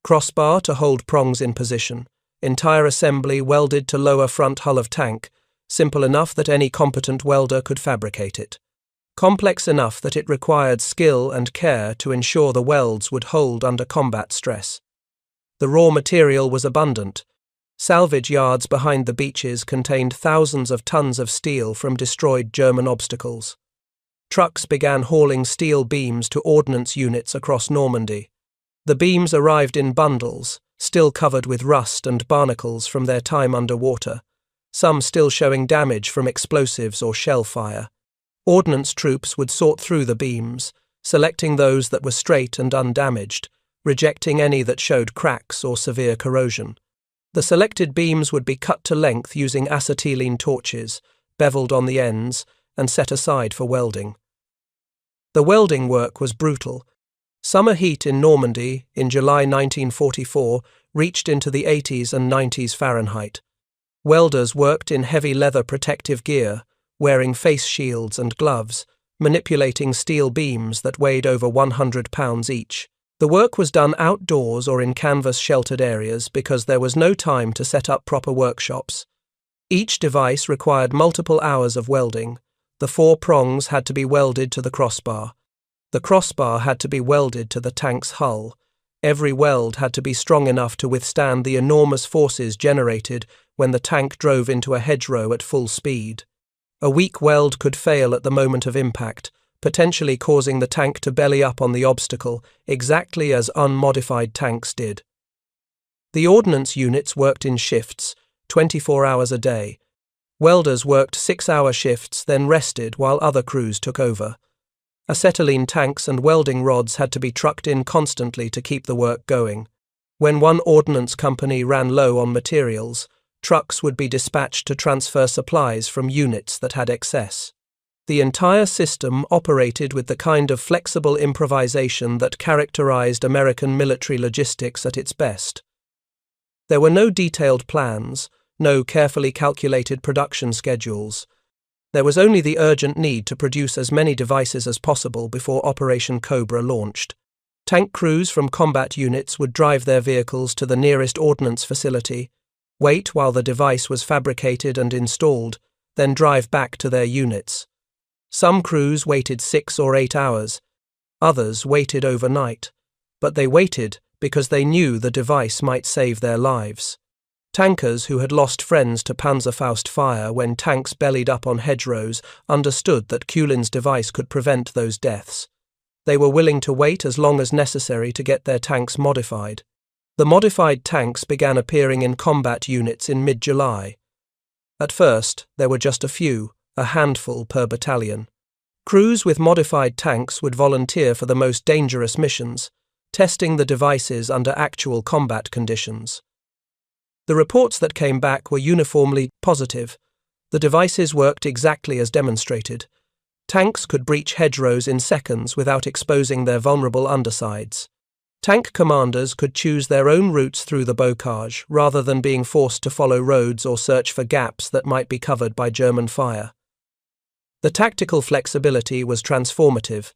Crossbar to hold prongs in position. Entire assembly welded to lower front hull of tank, simple enough that any competent welder could fabricate it. Complex enough that it required skill and care to ensure the welds would hold under combat stress. The raw material was abundant. Salvage yards behind the beaches contained thousands of tons of steel from destroyed German obstacles. Trucks began hauling steel beams to ordnance units across Normandy. The beams arrived in bundles, still covered with rust and barnacles from their time underwater, some still showing damage from explosives or shell fire. Ordnance troops would sort through the beams, selecting those that were straight and undamaged, rejecting any that showed cracks or severe corrosion. The selected beams would be cut to length using acetylene torches, beveled on the ends, and set aside for welding. The welding work was brutal. Summer heat in Normandy in July 1944 reached into the 80s and 90s Fahrenheit. Welders worked in heavy leather protective gear, wearing face shields and gloves, manipulating steel beams that weighed over 100 pounds each. The work was done outdoors or in canvas-sheltered areas because there was no time to set up proper workshops. Each device required multiple hours of welding. The 4 prongs had to be welded to the crossbar. The crossbar had to be welded to the tank's hull. Every weld had to be strong enough to withstand the enormous forces generated when the tank drove into a hedgerow at full speed. A weak weld could fail at the moment of impact, potentially causing the tank to belly up on the obstacle, exactly as unmodified tanks did. The ordnance units worked in shifts, 24 hours a day. Welders worked 6-hour shifts, then rested while other crews took over. Acetylene tanks and welding rods had to be trucked in constantly to keep the work going. When one ordnance company ran low on materials, trucks would be dispatched to transfer supplies from units that had excess. The entire system operated with the kind of flexible improvisation that characterized American military logistics at its best. There were no detailed plans, no carefully calculated production schedules. There was only the urgent need to produce as many devices as possible before Operation Cobra launched. Tank crews from combat units would drive their vehicles to the nearest ordnance facility, wait while the device was fabricated and installed, then drive back to their units. Some crews waited 6 or 8 hours. Others waited overnight. But they waited because they knew the device might save their lives. Tankers who had lost friends to Panzerfaust fire when tanks bellied up on hedgerows understood that Culin's device could prevent those deaths. They were willing to wait as long as necessary to get their tanks modified. The modified tanks began appearing in combat units in mid-July. At first, there were just a handful per battalion. Crews with modified tanks would volunteer for the most dangerous missions, testing the devices under actual combat conditions. The reports that came back were uniformly positive. The devices worked exactly as demonstrated. Tanks could breach hedgerows in seconds without exposing their vulnerable undersides. Tank commanders could choose their own routes through the Bocage rather than being forced to follow roads or search for gaps that might be covered by German fire. The tactical flexibility was transformative.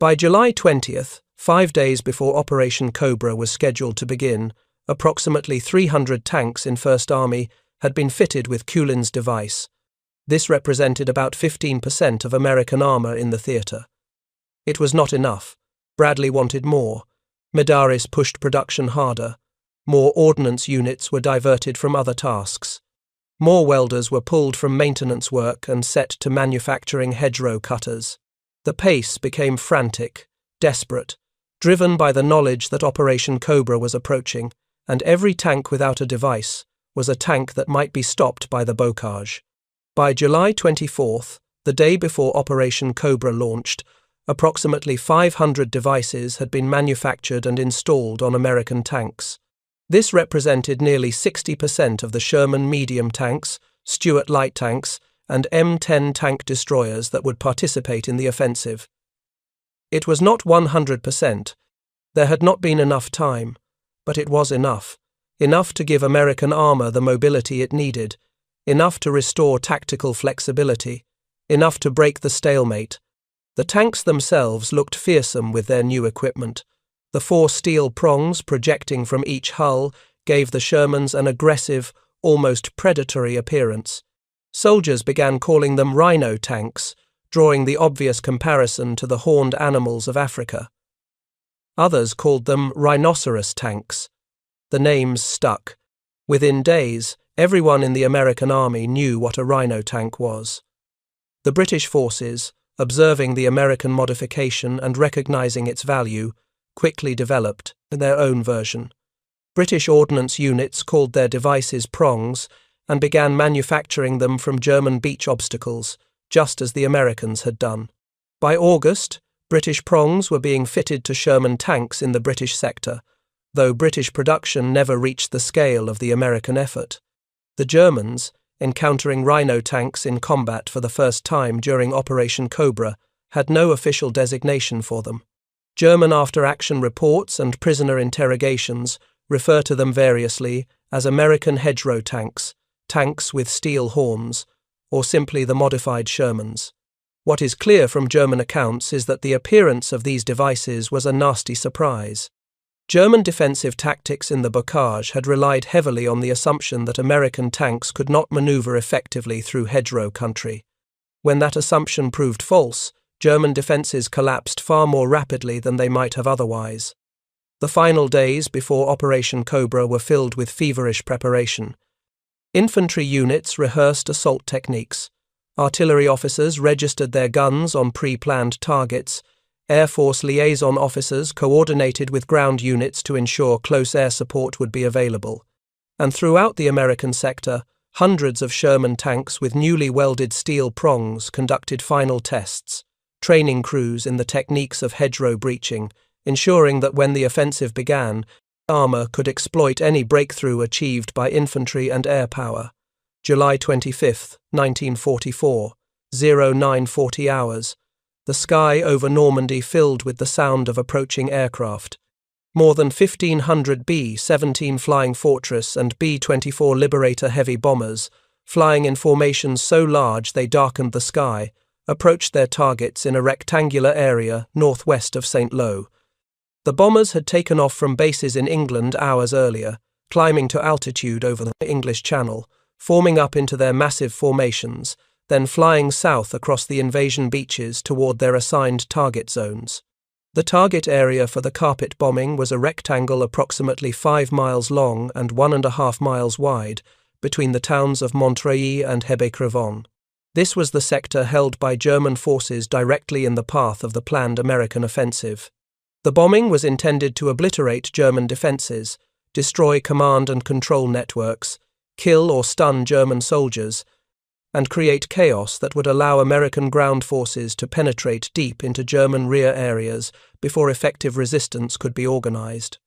By July 20th, 5 days before Operation Cobra was scheduled to begin, approximately 300 tanks in First Army had been fitted with Culin's device. This represented about 15% of American armor in the theater. It was not enough. Bradley wanted more. Medaris pushed production harder. More ordnance units were diverted from other tasks. More welders were pulled from maintenance work and set to manufacturing hedgerow cutters. The pace became frantic, desperate, driven by the knowledge that Operation Cobra was approaching, and every tank without a device was a tank that might be stopped by the Bocage. By July 24th, the day before Operation Cobra launched, approximately 500 devices had been manufactured and installed on American tanks. This represented nearly 60% of the Sherman medium tanks, Stuart light tanks, and M10 tank destroyers that would participate in the offensive. It was not 100%. There had not been enough time, but it was enough. Enough to give American armor the mobility it needed, enough to restore tactical flexibility, enough to break the stalemate. The tanks themselves looked fearsome with their new equipment. The 4 steel prongs projecting from each hull gave the Shermans an aggressive, almost predatory appearance. Soldiers began calling them Rhino tanks, drawing the obvious comparison to the horned animals of Africa. Others called them rhinoceros tanks. The names stuck. Within days, everyone in the American army knew what a Rhino tank was. The British forces, observing the American modification and recognizing its value, quickly developed their own version. British ordnance units called their devices prongs and began manufacturing them from German beach obstacles, just as the Americans had done. By August, British prongs were being fitted to Sherman tanks in the British sector, though British production never reached the scale of the American effort. The Germans, encountering Rhino tanks in combat for the first time during Operation Cobra, had no official designation for them. German after-action reports and prisoner interrogations refer to them variously as American hedgerow tanks, tanks with steel horns, or simply the modified Shermans. What is clear from German accounts is that the appearance of these devices was a nasty surprise. German defensive tactics in the Bocage had relied heavily on the assumption that American tanks could not maneuver effectively through hedgerow country. When that assumption proved false, German defenses collapsed far more rapidly than they might have otherwise. The final days before Operation Cobra were filled with feverish preparation. Infantry units rehearsed assault techniques. Artillery officers registered their guns on pre-planned targets. Air Force liaison officers coordinated with ground units to ensure close air support would be available. And throughout the American sector, hundreds of Sherman tanks with newly welded steel prongs conducted final tests, training crews in the techniques of hedgerow breaching, ensuring that when the offensive began, armor could exploit any breakthrough achieved by infantry and air power. July 25, 1944, 0940 hours. The sky over Normandy filled with the sound of approaching aircraft. More than 1,500 B-17 Flying Fortress and B-24 Liberator heavy bombers, flying in formations so large they darkened the sky, approached their targets in a rectangular area northwest of St. Lo. The bombers had taken off from bases in England hours earlier, climbing to altitude over the English Channel, forming up into their massive formations, then flying south across the invasion beaches toward their assigned target zones. The target area for the carpet bombing was a rectangle approximately 5 miles long and 1.5 miles wide between the towns of Montreuil and Hebecrevon. This was the sector held by German forces directly in the path of the planned American offensive. The bombing was intended to obliterate German defenses, destroy command and control networks, kill or stun German soldiers, and create chaos that would allow American ground forces to penetrate deep into German rear areas before effective resistance could be organized.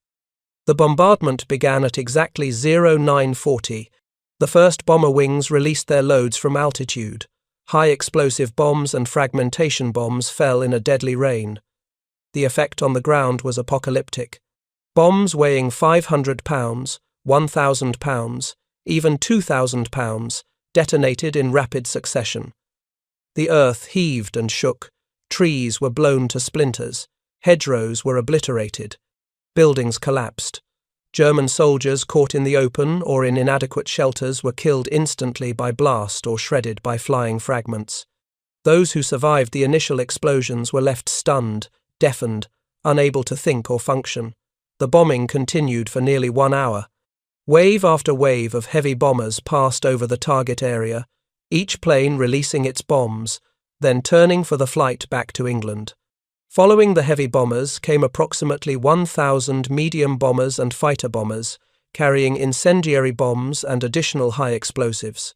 The bombardment began at exactly 0940. The first bomber wings released their loads from altitude. High explosive bombs and fragmentation bombs fell in a deadly rain. The effect on the ground was apocalyptic. Bombs weighing 500 pounds, 1,000 pounds, even 2,000 pounds, detonated in rapid succession. The earth heaved and shook, trees were blown to splinters, hedgerows were obliterated, buildings collapsed. German soldiers caught in the open or in inadequate shelters were killed instantly by blast or shredded by flying fragments. Those who survived the initial explosions were left stunned, deafened, unable to think or function. The bombing continued for nearly 1 hour. Wave after wave of heavy bombers passed over the target area, each plane releasing its bombs, then turning for the flight back to England. Following the heavy bombers came approximately 1,000 medium bombers and fighter bombers, carrying incendiary bombs and additional high explosives.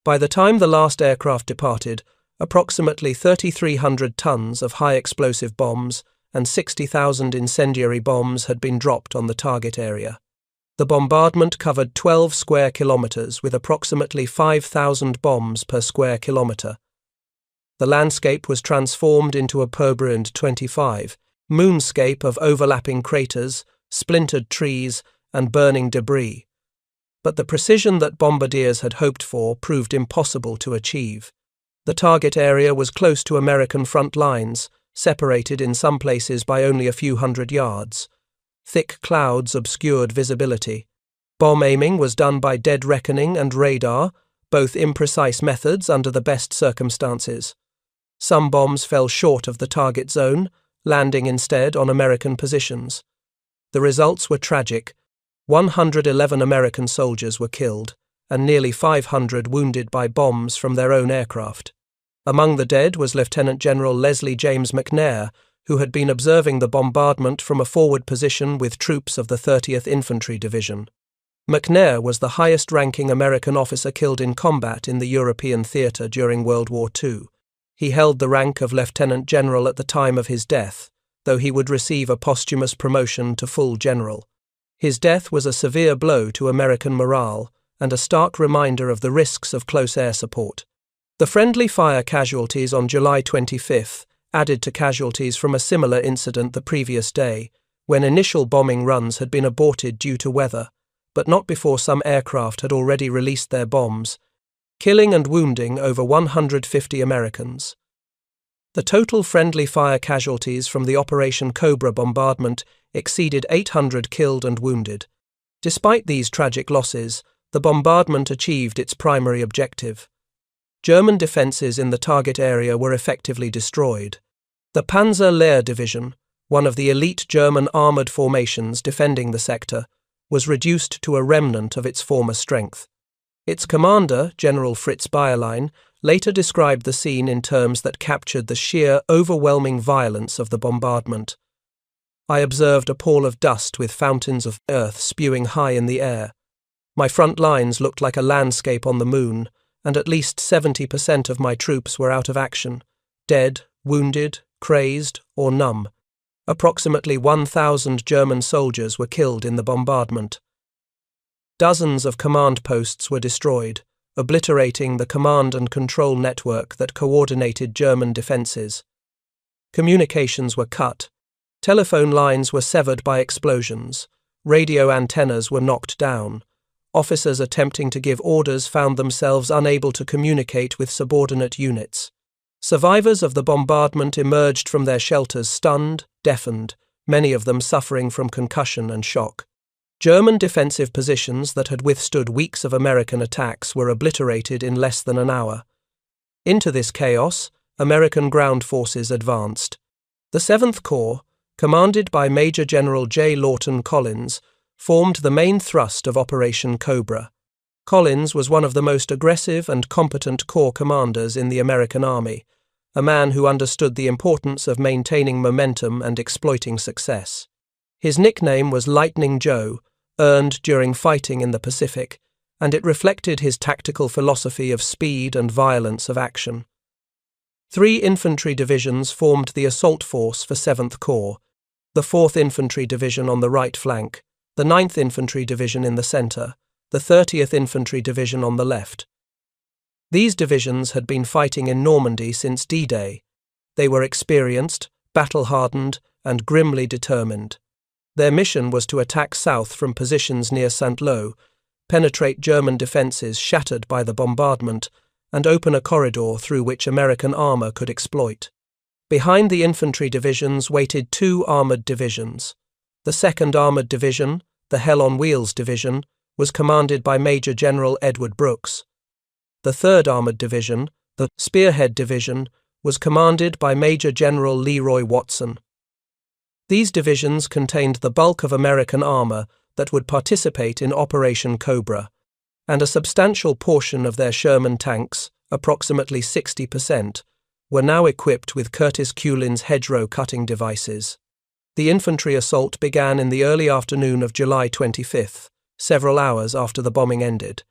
By the time the last aircraft departed, approximately 3,300 tons of high explosive bombs and 60,000 incendiary bombs had been dropped on the target area. The bombardment covered 12 square kilometers with approximately 5,000 bombs per square kilometer. The landscape was transformed into a Purbrand 25 moonscape of overlapping craters, splintered trees, and burning debris. But the precision that bombardiers had hoped for proved impossible to achieve. The target area was close to American front lines, separated in some places by only a few hundred yards. Thick clouds obscured visibility. Bomb aiming was done by dead reckoning and radar, both imprecise methods under the best circumstances. Some bombs fell short of the target zone, landing instead on American positions. The results were tragic. 111 American soldiers were killed, and nearly 500 wounded by bombs from their own aircraft. Among the dead was Lieutenant General Leslie James McNair, who had been observing the bombardment from a forward position with troops of the 30th Infantry Division. McNair was the highest-ranking American officer killed in combat in the European theatre during World War II. He held the rank of Lieutenant General at the time of his death, though he would receive a posthumous promotion to full general. His death was a severe blow to American morale and a stark reminder of the risks of close air support. The friendly fire casualties on July 25th added to casualties from a similar incident the previous day, when initial bombing runs had been aborted due to weather, but not before some aircraft had already released their bombs, killing and wounding over 150 Americans. The total friendly fire casualties from the Operation Cobra bombardment exceeded 800 killed and wounded. Despite these tragic losses, the bombardment achieved its primary objective. German defences in the target area were effectively destroyed. The Panzer Lehr Division, one of the elite German armoured formations defending the sector, was reduced to a remnant of its former strength. Its commander, General Fritz Bayerlein, later described the scene in terms that captured the sheer, overwhelming violence of the bombardment. I observed a pall of dust with fountains of earth spewing high in the air. My front lines looked like a landscape on the moon, and at least 70% of my troops were out of action, dead, wounded, crazed, or numb. Approximately 1,000 German soldiers were killed in the bombardment. Dozens of command posts were destroyed, obliterating the command and control network that coordinated German defences. Communications were cut, telephone lines were severed by explosions, radio antennas were knocked down. Officers attempting to give orders found themselves unable to communicate with subordinate units. Survivors of the bombardment emerged from their shelters stunned, deafened, many of them suffering from concussion and shock. German defensive positions that had withstood weeks of American attacks were obliterated in less than an hour. Into this chaos, American ground forces advanced. The 7th Corps, commanded by Major General J. Lawton Collins, formed the main thrust of Operation Cobra. Collins was one of the most aggressive and competent corps commanders in the American Army, a man who understood the importance of maintaining momentum and exploiting success. His nickname was Lightning Joe, earned during fighting in the Pacific, and it reflected his tactical philosophy of speed and violence of action. 3 infantry divisions formed the assault force for 7th Corps, the 4th Infantry Division on the right flank, the 9th Infantry Division in the centre, the 30th Infantry Division on the left. These divisions had been fighting in Normandy since D-Day. They were experienced, battle-hardened, and grimly determined. Their mission was to attack south from positions near Saint-Lô, penetrate German defences shattered by the bombardment, and open a corridor through which American armour could exploit. Behind the infantry divisions waited 2 armoured divisions. The 2nd Armoured Division, the Hell on Wheels Division, was commanded by Major General Edward Brooks. The 3rd Armoured Division, the Spearhead Division, was commanded by Major General Leroy Watson. These divisions contained the bulk of American armour that would participate in Operation Cobra, and a substantial portion of their Sherman tanks, approximately 60%, were now equipped with Curtis Culin's Hedgerow cutting devices. The infantry assault began in the early afternoon of July 25th, several hours after the bombing ended.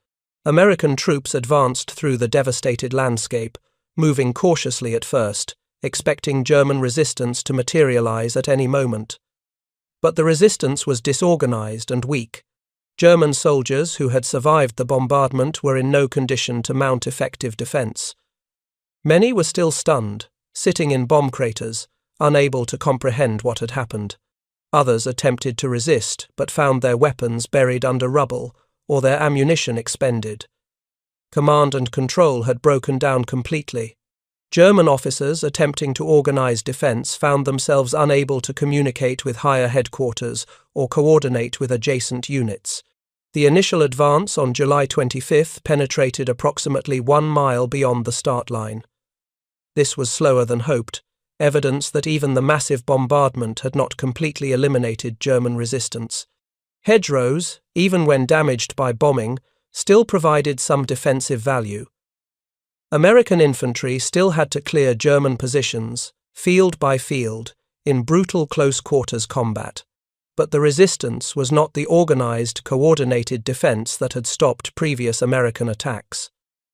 American troops advanced through the devastated landscape, moving cautiously at first, expecting German resistance to materialize at any moment. But the resistance was disorganized and weak. German soldiers who had survived the bombardment were in no condition to mount effective defense. Many were still stunned, sitting in bomb craters, unable to comprehend what had happened. Others attempted to resist, but found their weapons buried under rubble or their ammunition expended. Command and control had broken down completely. German officers attempting to organize defense found themselves unable to communicate with higher headquarters or coordinate with adjacent units. The initial advance on July 25th penetrated approximately 1 mile beyond the start line. This was slower than hoped, evidence that even the massive bombardment had not completely eliminated German resistance. Hedgerows, even when damaged by bombing, still provided some defensive value. American infantry still had to clear German positions, field by field, in brutal close-quarters combat. But the resistance was not the organized, coordinated defense that had stopped previous American attacks.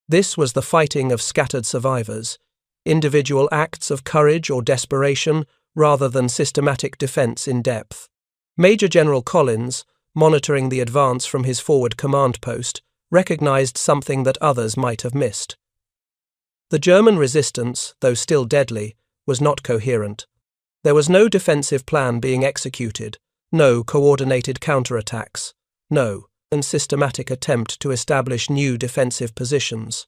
This was the fighting of scattered survivors, individual acts of courage or desperation rather than systematic defense in depth. Major General Collins, monitoring the advance from his forward command post, recognized something that others might have missed. The German resistance, though still deadly, was not coherent. There was no defensive plan being executed, no coordinated counterattacks, no systematic attempt to establish new defensive positions.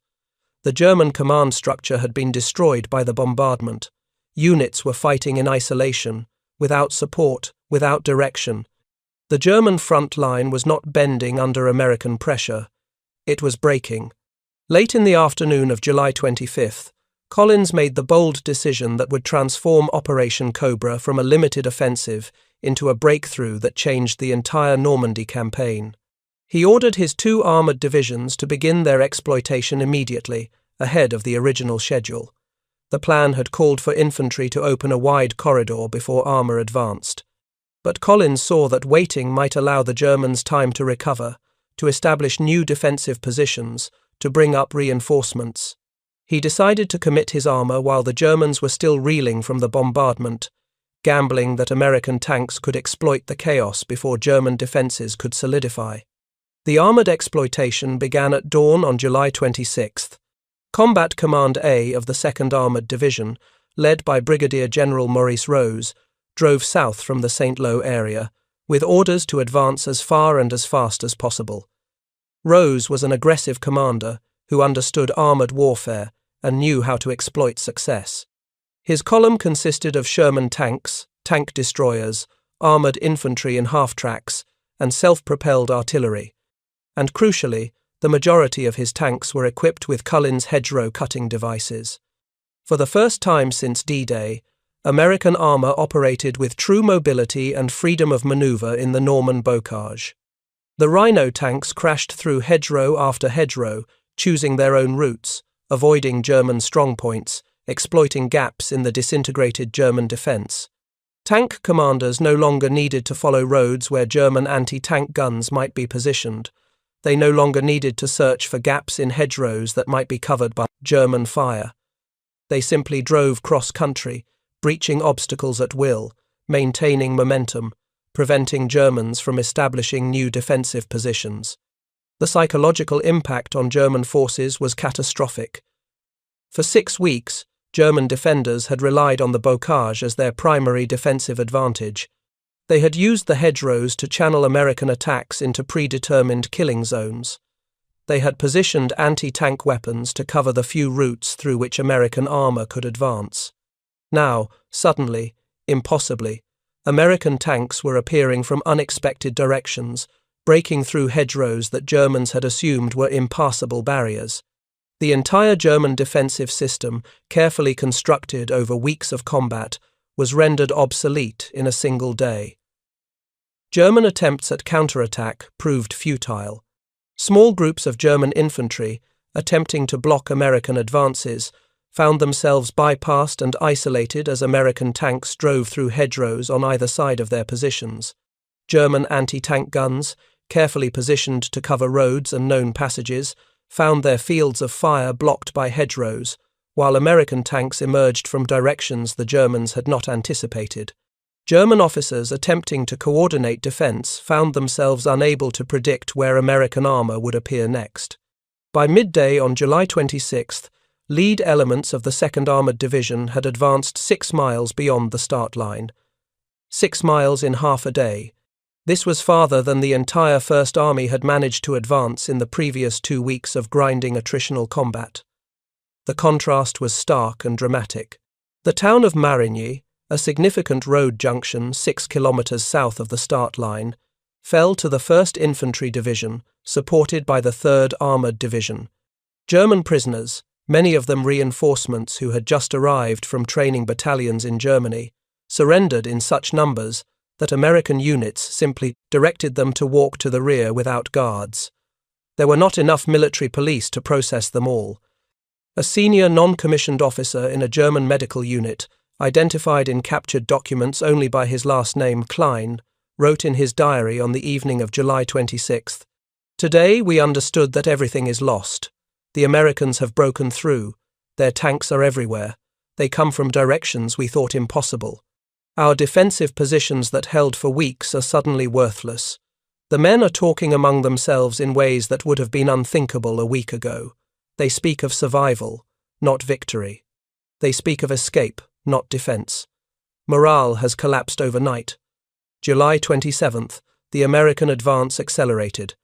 The German command structure had been destroyed by the bombardment. Units were fighting in isolation, without support, without direction. The German front line was not bending under American pressure. It was breaking. Late in the afternoon of July 25th, Collins made the bold decision that would transform Operation Cobra from a limited offensive into a breakthrough that changed the entire Normandy campaign. He ordered his 2 armoured divisions to begin their exploitation immediately, ahead of the original schedule. The plan had called for infantry to open a wide corridor before armour advanced. But Collins saw that waiting might allow the Germans time to recover, to establish new defensive positions, to bring up reinforcements. He decided to commit his armour while the Germans were still reeling from the bombardment, gambling that American tanks could exploit the chaos before German defences could solidify. The armoured exploitation began at dawn on July 26th. Combat Command A of the 2nd Armoured Division, led by Brigadier General Maurice Rose, drove south from the Saint-Lô area, with orders to advance as far and as fast as possible. Rose was an aggressive commander who understood armoured warfare and knew how to exploit success. His column consisted of Sherman tanks, tank destroyers, armoured infantry in half-tracks, and self-propelled artillery. And crucially, the majority of his tanks were equipped with Culin's Hedgerow cutting devices. For the first time since D-Day, American armor operated with true mobility and freedom of maneuver in the Norman Bocage. The Rhino tanks crashed through hedgerow after hedgerow, choosing their own routes, avoiding German strongpoints, exploiting gaps in the disintegrated German defense. Tank commanders no longer needed to follow roads where German anti-tank guns might be positioned. They no longer needed to search for gaps in hedgerows that might be covered by German fire. They simply drove cross-country, breaching obstacles at will, maintaining momentum, preventing Germans from establishing new defensive positions. The psychological impact on German forces was catastrophic. For 6 weeks, German defenders had relied on the Bocage as their primary defensive advantage. They had used the hedgerows to channel American attacks into predetermined killing zones. They had positioned anti-tank weapons to cover the few routes through which American armor could advance. Now, suddenly, impossibly, American tanks were appearing from unexpected directions, breaking through hedgerows that Germans had assumed were impassable barriers. The entire German defensive system, carefully constructed over weeks of combat, was rendered obsolete in a single day. German attempts at counterattack proved futile. Small groups of German infantry, attempting to block American advances, found themselves bypassed and isolated as American tanks drove through hedgerows on either side of their positions. German anti-tank guns, carefully positioned to cover roads and known passages, found their fields of fire blocked by hedgerows, while American tanks emerged from directions the Germans had not anticipated. German officers attempting to coordinate defense found themselves unable to predict where American armor would appear next. By midday on July 26th, lead elements of the 2nd Armored Division had advanced 6 miles beyond the start line. 6 miles in half a day. This was farther than the entire First Army had managed to advance in the previous 2 weeks of grinding attritional combat. The contrast was stark and dramatic. The town of Marigny, a significant road junction 6 kilometers south of the start line, fell to the 1st Infantry Division, supported by the 3rd Armored Division. German prisoners, many of them reinforcements who had just arrived from training battalions in Germany, surrendered in such numbers that American units simply directed them to walk to the rear without guards. There were not enough military police to process them all. A senior non-commissioned officer in a German medical unit, identified in captured documents only by his last name Culin, wrote in his diary on the evening of July 26th, "Today we understood that everything is lost. The Americans have broken through. Their tanks are everywhere. They come from directions we thought impossible. Our defensive positions that held for weeks are suddenly worthless. The men are talking among themselves in ways that would have been unthinkable a week ago. They speak of survival, not victory. They speak of escape, not defense. Morale has collapsed overnight." July 27th, the American advance accelerated.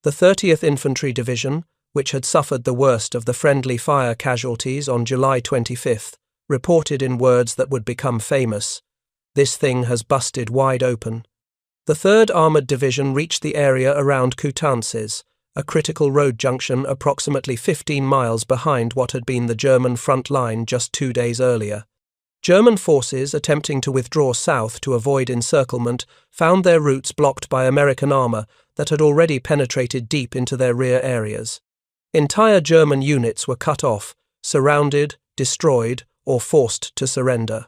The 30th Infantry Division, which had suffered the worst of the friendly fire casualties on July 25th, reported in words that would become famous, "This thing has busted wide open." The 3rd Armored Division reached the area around Coutances, a critical road junction approximately 15 miles behind what had been the German front line just 2 days earlier. German forces attempting to withdraw south to avoid encirclement found their routes blocked by American armor that had already penetrated deep into their rear areas. Entire German units were cut off, surrounded, destroyed, or forced to surrender.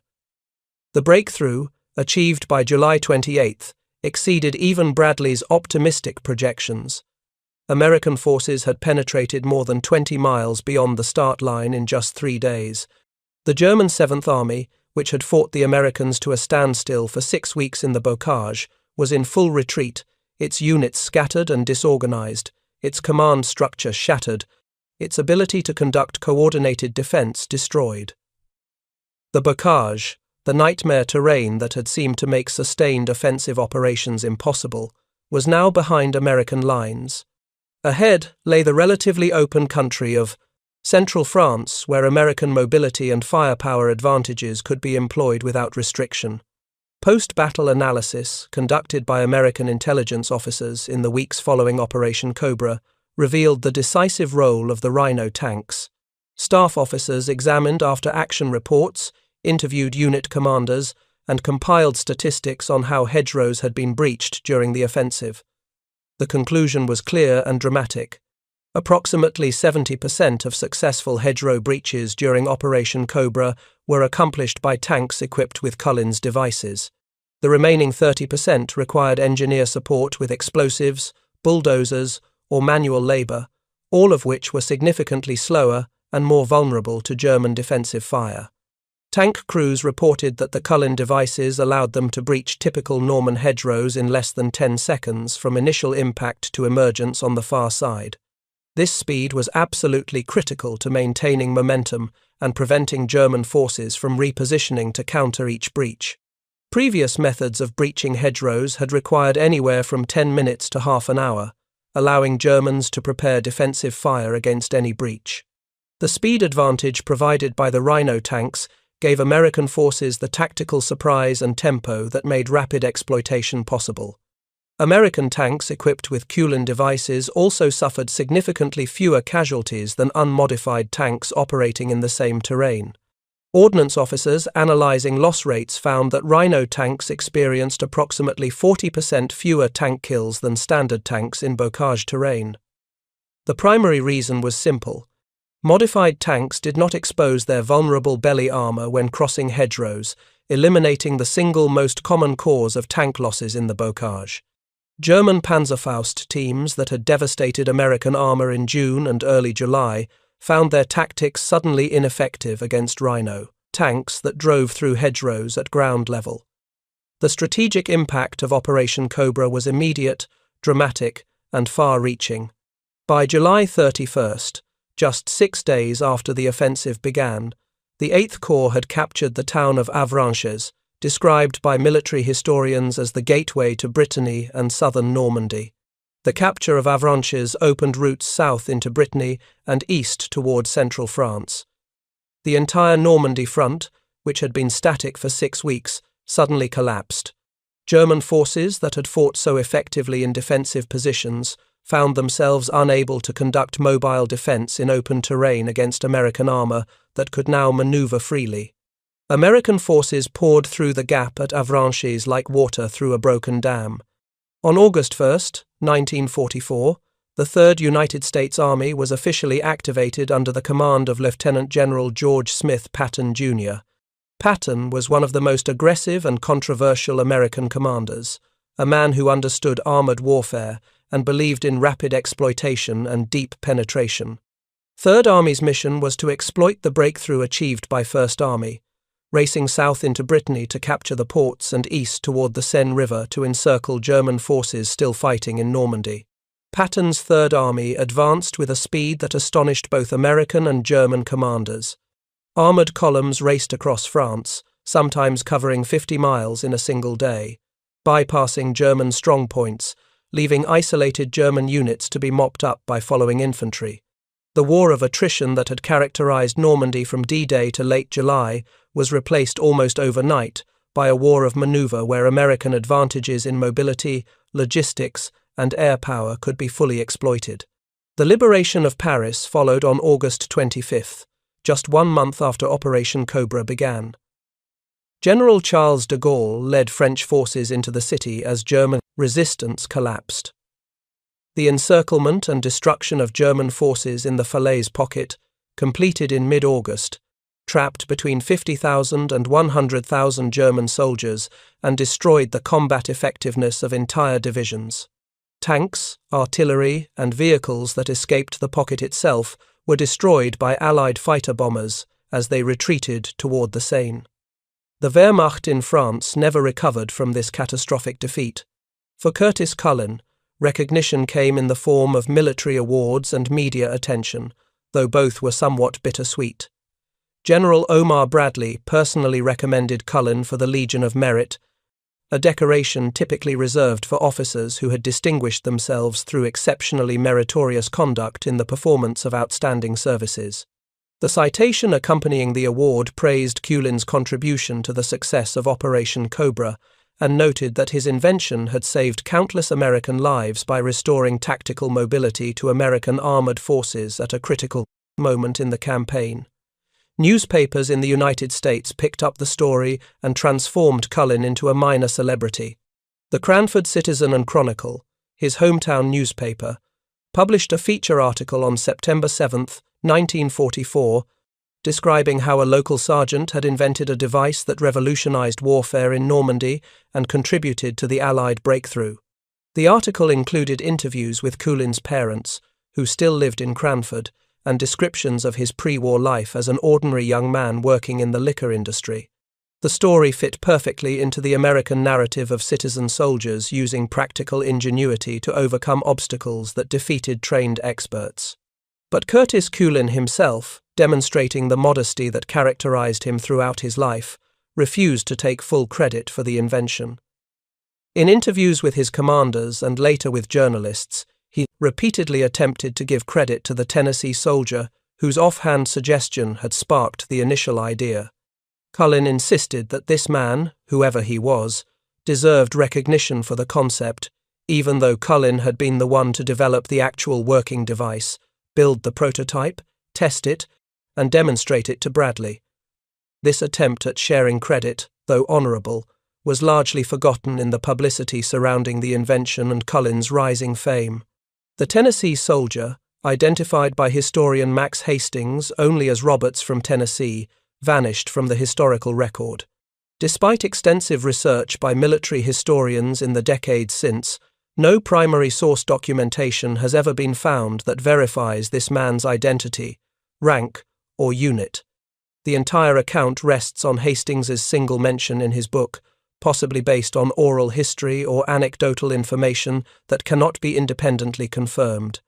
The breakthrough, achieved by July 28th, exceeded even Bradley's optimistic projections. American forces had penetrated more than 20 miles beyond the start line in just 3 days. The German 7th Army, which had fought the Americans to a standstill for 6 weeks in the Bocage, was in full retreat, its units scattered and disorganized, its command structure shattered, its ability to conduct coordinated defense destroyed. The Bocage, the nightmare terrain that had seemed to make sustained offensive operations impossible, was now behind American lines. Ahead lay the relatively open country of central France, where American mobility and firepower advantages could be employed without restriction. Post-battle analysis, conducted by American intelligence officers in the weeks following Operation Cobra, revealed the decisive role of the Rhino tanks. Staff officers examined after-action reports interviewed unit commanders, and compiled statistics on how hedgerows had been breached during the offensive. The conclusion was clear and dramatic. Approximately 70% of successful hedgerow breaches during Operation Cobra were accomplished by tanks equipped with Culin's devices. The remaining 30% required engineer support with explosives, bulldozers, or manual labor, all of which were significantly slower and more vulnerable to German defensive fire. Tank crews reported that the Culin devices allowed them to breach typical Norman hedgerows in less than 10 seconds from initial impact to emergence on the far side. This speed was absolutely critical to maintaining momentum and preventing German forces from repositioning to counter each breach. Previous methods of breaching hedgerows had required anywhere from 10 minutes to half an hour, allowing Germans to prepare defensive fire against any breach. The speed advantage provided by the Rhino tanks gave American forces the tactical surprise and tempo that made rapid exploitation possible. American tanks equipped with Culin devices also suffered significantly fewer casualties than unmodified tanks operating in the same terrain. Ordnance officers analyzing loss rates found that Rhino tanks experienced approximately 40% fewer tank kills than standard tanks in Bocage terrain. The primary reason was simple. Modified tanks did not expose their vulnerable belly armor when crossing hedgerows, eliminating the single most common cause of tank losses in the Bocage. German Panzerfaust teams that had devastated American armor in June and early July found their tactics suddenly ineffective against Rhino tanks that drove through hedgerows at ground level. The strategic impact of Operation Cobra was immediate, dramatic, and far-reaching. By July 31st, just 6 days after the offensive began, the 8th Corps had captured the town of Avranches, described by military historians as the gateway to Brittany and southern Normandy. The capture of Avranches opened routes south into Brittany and east toward central France. The entire Normandy front, which had been static for 6 weeks, suddenly collapsed. German forces that had fought so effectively in defensive positions found themselves unable to conduct mobile defense in open terrain against American armor that could now maneuver freely. American forces poured through the gap at Avranches like water through a broken dam. On August 1, 1944, the 3rd United States Army was officially activated under the command of Lieutenant General George Smith Patton, Jr. Patton was one of the most aggressive and controversial American commanders, a man who understood armored warfare and believed in rapid exploitation and deep penetration. 3rd Army's mission was to exploit the breakthrough achieved by 1st Army, racing south into Brittany to capture the ports and east toward the Seine River to encircle German forces still fighting in Normandy. Patton's 3rd Army advanced with a speed that astonished both American and German commanders. Armored columns raced across France, sometimes covering 50 miles in a single day, bypassing German strongpoints, leaving isolated German units to be mopped up by following infantry. The war of attrition that had characterized Normandy from D-Day to late July was replaced almost overnight by a war of maneuver where American advantages in mobility, logistics, and air power could be fully exploited. The liberation of Paris followed on August 25th, just 1 month after Operation Cobra began. General Charles de Gaulle led French forces into the city as German resistance collapsed. The encirclement and destruction of German forces in the Falaise pocket, completed in mid-August, trapped between 50,000 and 100,000 German soldiers and destroyed the combat effectiveness of entire divisions. Tanks, artillery, and vehicles that escaped the pocket itself were destroyed by Allied fighter bombers as they retreated toward the Seine. The Wehrmacht in France never recovered from this catastrophic defeat. For Curtis Culin, recognition came in the form of military awards and media attention, though both were somewhat bittersweet. General Omar Bradley personally recommended Culin for the Legion of Merit, a decoration typically reserved for officers who had distinguished themselves through exceptionally meritorious conduct in the performance of outstanding services. The citation accompanying the award praised Culin's contribution to the success of Operation Cobra and noted that his invention had saved countless American lives by restoring tactical mobility to American armored forces at a critical moment in the campaign. Newspapers in the United States picked up the story and transformed Culin into a minor celebrity. The Cranford Citizen and Chronicle, his hometown newspaper, published a feature article on September 7, 1944, describing how a local sergeant had invented a device that revolutionized warfare in Normandy and contributed to the Allied breakthrough. The article included interviews with Culin's parents, who still lived in Cranford, and descriptions of his pre-war life as an ordinary young man working in the liquor industry. The story fit perfectly into the American narrative of citizen soldiers using practical ingenuity to overcome obstacles that defeated trained experts. But Curtis Culin himself, demonstrating the modesty that characterized him throughout his life, refused to take full credit for the invention. In interviews with his commanders and later with journalists, he repeatedly attempted to give credit to the Tennessee soldier whose offhand suggestion had sparked the initial idea. Culin insisted that this man, whoever he was, deserved recognition for the concept, even though Culin had been the one to develop the actual working device, build the prototype, test it, and demonstrate it to Bradley. This attempt at sharing credit, though honorable, was largely forgotten in the publicity surrounding the invention and Culin's rising fame. The Tennessee soldier, identified by historian Max Hastings only as Roberts from Tennessee, vanished from the historical record. Despite extensive research by military historians in the decades since, no primary source documentation has ever been found that verifies this man's identity, rank, or unit. The entire account rests on Hastings's single mention in his book, possibly based on oral history or anecdotal information that cannot be independently confirmed.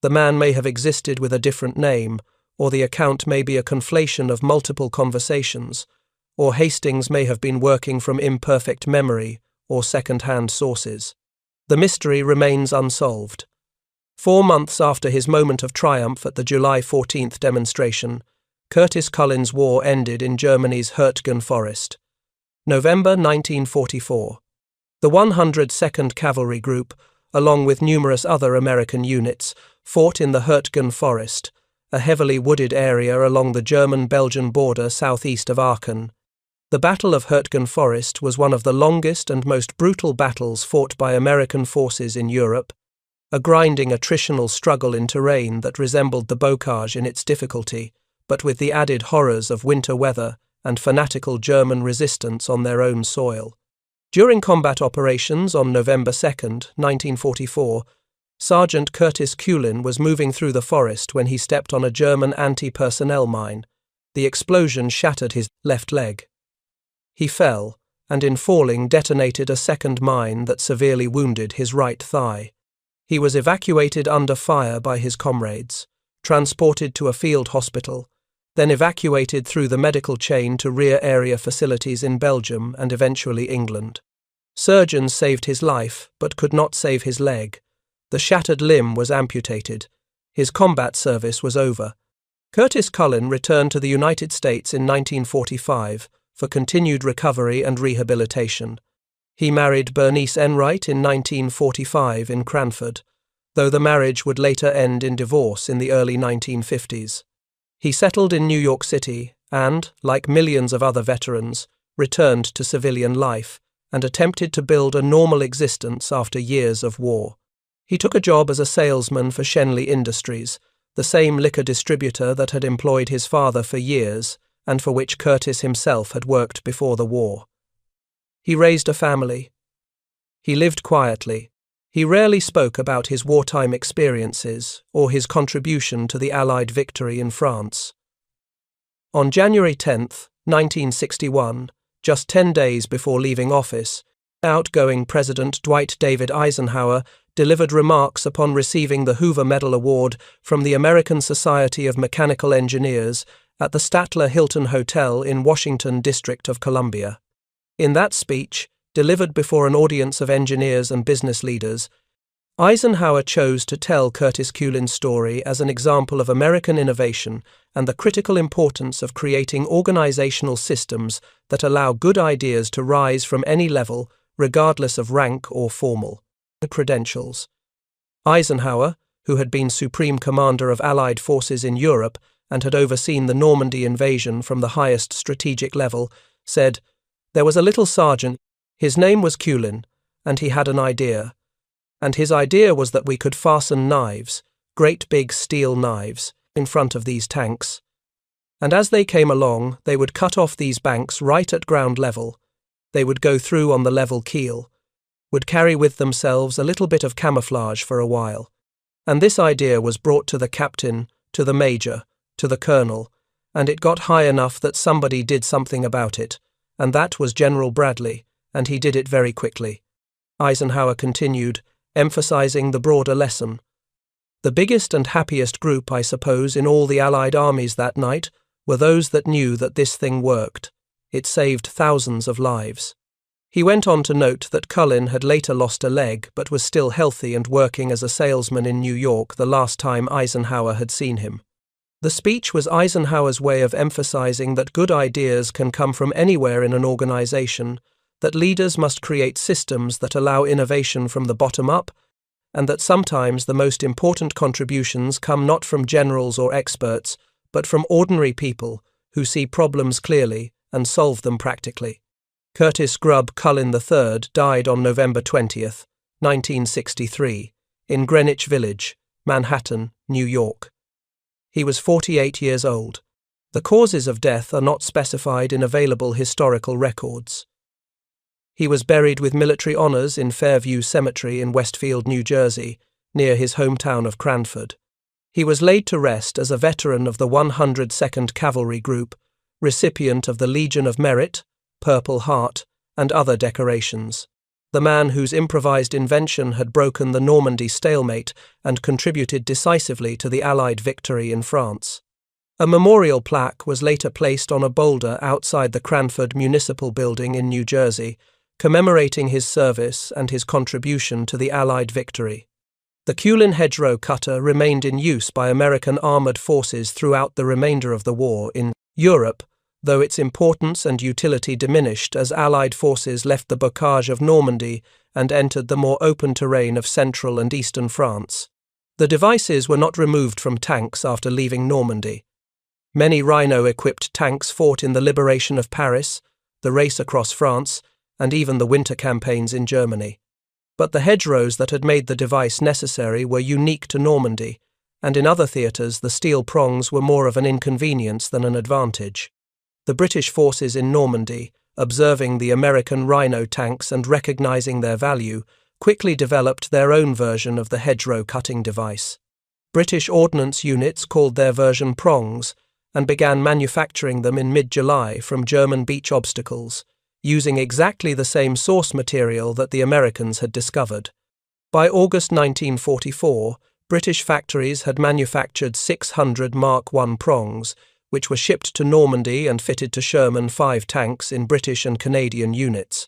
The man may have existed with a different name, or the account may be a conflation of multiple conversations, or Hastings may have been working from imperfect memory or second-hand sources. The mystery remains unsolved. 4 months after his moment of triumph at the July 14th demonstration, Curtis Culin's war ended in Germany's Hurtgen Forest. November 1944. The 102nd Cavalry Group, along with numerous other American units, fought in the Hurtgen Forest, a heavily wooded area along the German-Belgian border southeast of Aachen. The Battle of Hurtgen Forest was one of the longest and most brutal battles fought by American forces in Europe, a grinding attritional struggle in terrain that resembled the Bocage in its difficulty, but with the added horrors of winter weather and fanatical German resistance on their own soil. During combat operations on November 2, 1944, Sergeant Curtis Culin was moving through the forest when he stepped on a German anti-personnel mine. The explosion shattered his left leg. He fell, and in falling detonated a second mine that severely wounded his right thigh. He was evacuated under fire by his comrades, transported to a field hospital, then evacuated through the medical chain to rear area facilities in Belgium and eventually England. Surgeons saved his life, but could not save his leg. The shattered limb was amputated. His combat service was over. Curtis Culin returned to the United States in 1945 for continued recovery and rehabilitation. He married Bernice Enright in 1945 in Cranford, though the marriage would later end in divorce in the early 1950s. He settled in New York City and, like millions of other veterans, returned to civilian life and attempted to build a normal existence after years of war. He took a job as a salesman for Shenley Industries, the same liquor distributor that had employed his father for years and for which Curtis himself had worked before the war. He raised a family. He lived quietly. He rarely spoke about his wartime experiences or his contribution to the Allied victory in France. On January 10, 1961, just 10 days before leaving office, outgoing President Dwight David Eisenhower delivered remarks upon receiving the Hoover Medal Award from the American Society of Mechanical Engineers at the Statler Hilton Hotel in Washington, District of Columbia. In that speech, delivered before an audience of engineers and business leaders, Eisenhower chose to tell Curtis Culin's story as an example of American innovation and the critical importance of creating organizational systems that allow good ideas to rise from any level, regardless of rank or formal credentials. Eisenhower, who had been Supreme Commander of Allied forces in Europe and had overseen the Normandy invasion from the highest strategic level, said, "There was a little sergeant, his name was Culin, and he had an idea. And his idea was that we could fasten knives, great big steel knives, in front of these tanks. And as they came along, they would cut off these banks right at ground level. They would go through on the level keel, would carry with themselves a little bit of camouflage for a while. And this idea was brought to the captain, to the major, to the colonel, and it got high enough that somebody did something about it, and that was General Bradley, and he did it very quickly." Eisenhower continued, emphasizing the broader lesson. "The biggest and happiest group, I suppose, in all the Allied armies that night were those that knew that this thing worked. It saved thousands of lives." He went on to note that Culin had later lost a leg but was still healthy and working as a salesman in New York the last time Eisenhower had seen him. The speech was Eisenhower's way of emphasizing that good ideas can come from anywhere in an organization, that leaders must create systems that allow innovation from the bottom up, and that sometimes the most important contributions come not from generals or experts, but from ordinary people who see problems clearly and solve them practically. Curtis Grubb Culin III died on November 20th, 1963, in Greenwich Village, Manhattan, New York. He was 48 years old. The causes of death are not specified in available historical records. He was buried with military honors in Fairview Cemetery in Westfield, New Jersey, near his hometown of Cranford. He was laid to rest as a veteran of the 102nd Cavalry Group, recipient of the Legion of Merit, Purple Heart, and other decorations. The man whose improvised invention had broken the Normandy stalemate and contributed decisively to the Allied victory in France. A memorial plaque was later placed on a boulder outside the Cranford Municipal Building in New Jersey, commemorating his service and his contribution to the Allied victory. The Culin Hedgerow cutter remained in use by American armored forces throughout the remainder of the war in Europe, though its importance and utility diminished as Allied forces left the Bocage of Normandy and entered the more open terrain of central and eastern France. The devices were not removed from tanks after leaving Normandy. Many Rhino-equipped tanks fought in the liberation of Paris, the race across France, and even the winter campaigns in Germany. But the hedgerows that had made the device necessary were unique to Normandy, and in other theatres the steel prongs were more of an inconvenience than an advantage. The British forces in Normandy, observing the American Rhino tanks and recognizing their value, quickly developed their own version of the hedgerow cutting device. British ordnance units called their version prongs and began manufacturing them in mid-July from German beach obstacles, using exactly the same source material that the Americans had discovered. By August 1944, British factories had manufactured 600 Mark I prongs, which were shipped to Normandy and fitted to Sherman 5 tanks in British and Canadian units.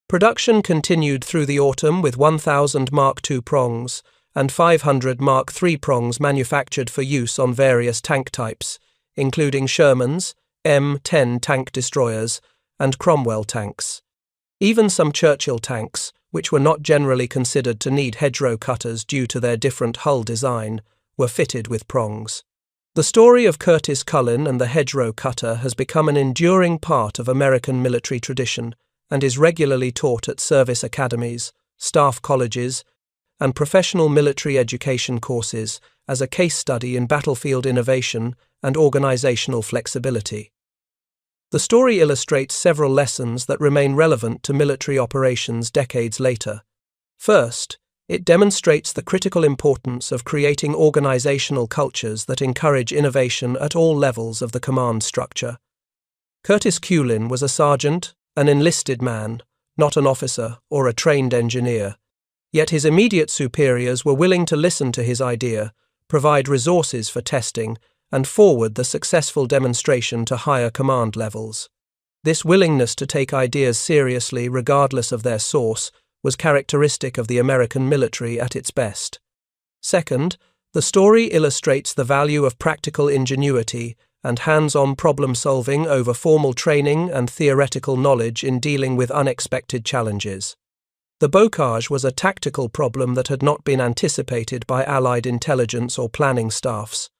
Production continued through the autumn with 1,000 Mark II prongs and 500 Mark III prongs manufactured for use on various tank types, including Sherman's, M10 tank destroyers, and Cromwell tanks. Even some Churchill tanks, which were not generally considered to need hedgerow cutters due to their different hull design, were fitted with prongs. The story of Curtis Culin and the hedgerow cutter has become an enduring part of American military tradition and is regularly taught at service academies, staff colleges, and professional military education courses as a case study in battlefield innovation and organizational flexibility. The story illustrates several lessons that remain relevant to military operations decades later. First, it demonstrates the critical importance of creating organizational cultures that encourage innovation at all levels of the command structure. Curtis Culin was a sergeant, an enlisted man, not an officer or a trained engineer, yet his immediate superiors were willing to listen to his idea, provide resources for testing, and forward the successful demonstration to higher command levels. This willingness to take ideas seriously regardless of their source was characteristic of the American military at its best. Second, the story illustrates the value of practical ingenuity and hands-on problem-solving over formal training and theoretical knowledge in dealing with unexpected challenges. The Bocage was a tactical problem that had not been anticipated by Allied intelligence or planning staffs.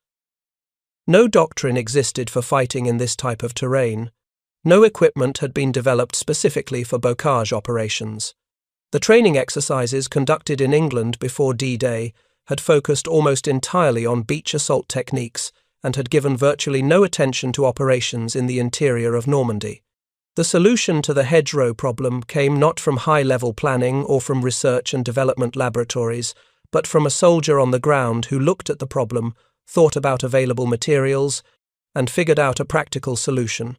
No doctrine existed for fighting in this type of terrain. No equipment had been developed specifically for Bocage operations. The training exercises conducted in England before D-Day had focused almost entirely on beach assault techniques and had given virtually no attention to operations in the interior of Normandy. The solution to the Hedgerow problem came not from high-level planning or from research and development laboratories, but from a soldier on the ground who looked at the problem, thought about available materials, and figured out a practical solution.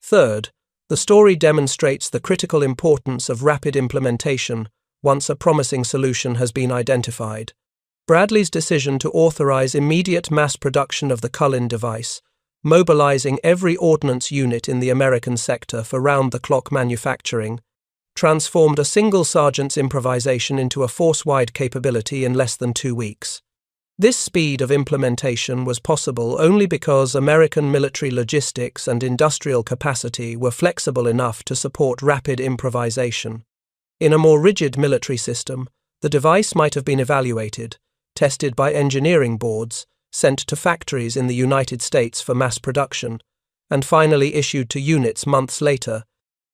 Third, the story demonstrates the critical importance of rapid implementation once a promising solution has been identified. Bradley's decision to authorize immediate mass production of the Culin device, mobilizing every ordnance unit in the American sector for round-the-clock manufacturing, transformed a single sergeant's improvisation into a force-wide capability in less than 2 weeks. This speed of implementation was possible only because American military logistics and industrial capacity were flexible enough to support rapid improvisation. In a more rigid military system, the device might have been evaluated, tested by engineering boards, sent to factories in the United States for mass production, and finally issued to units months later,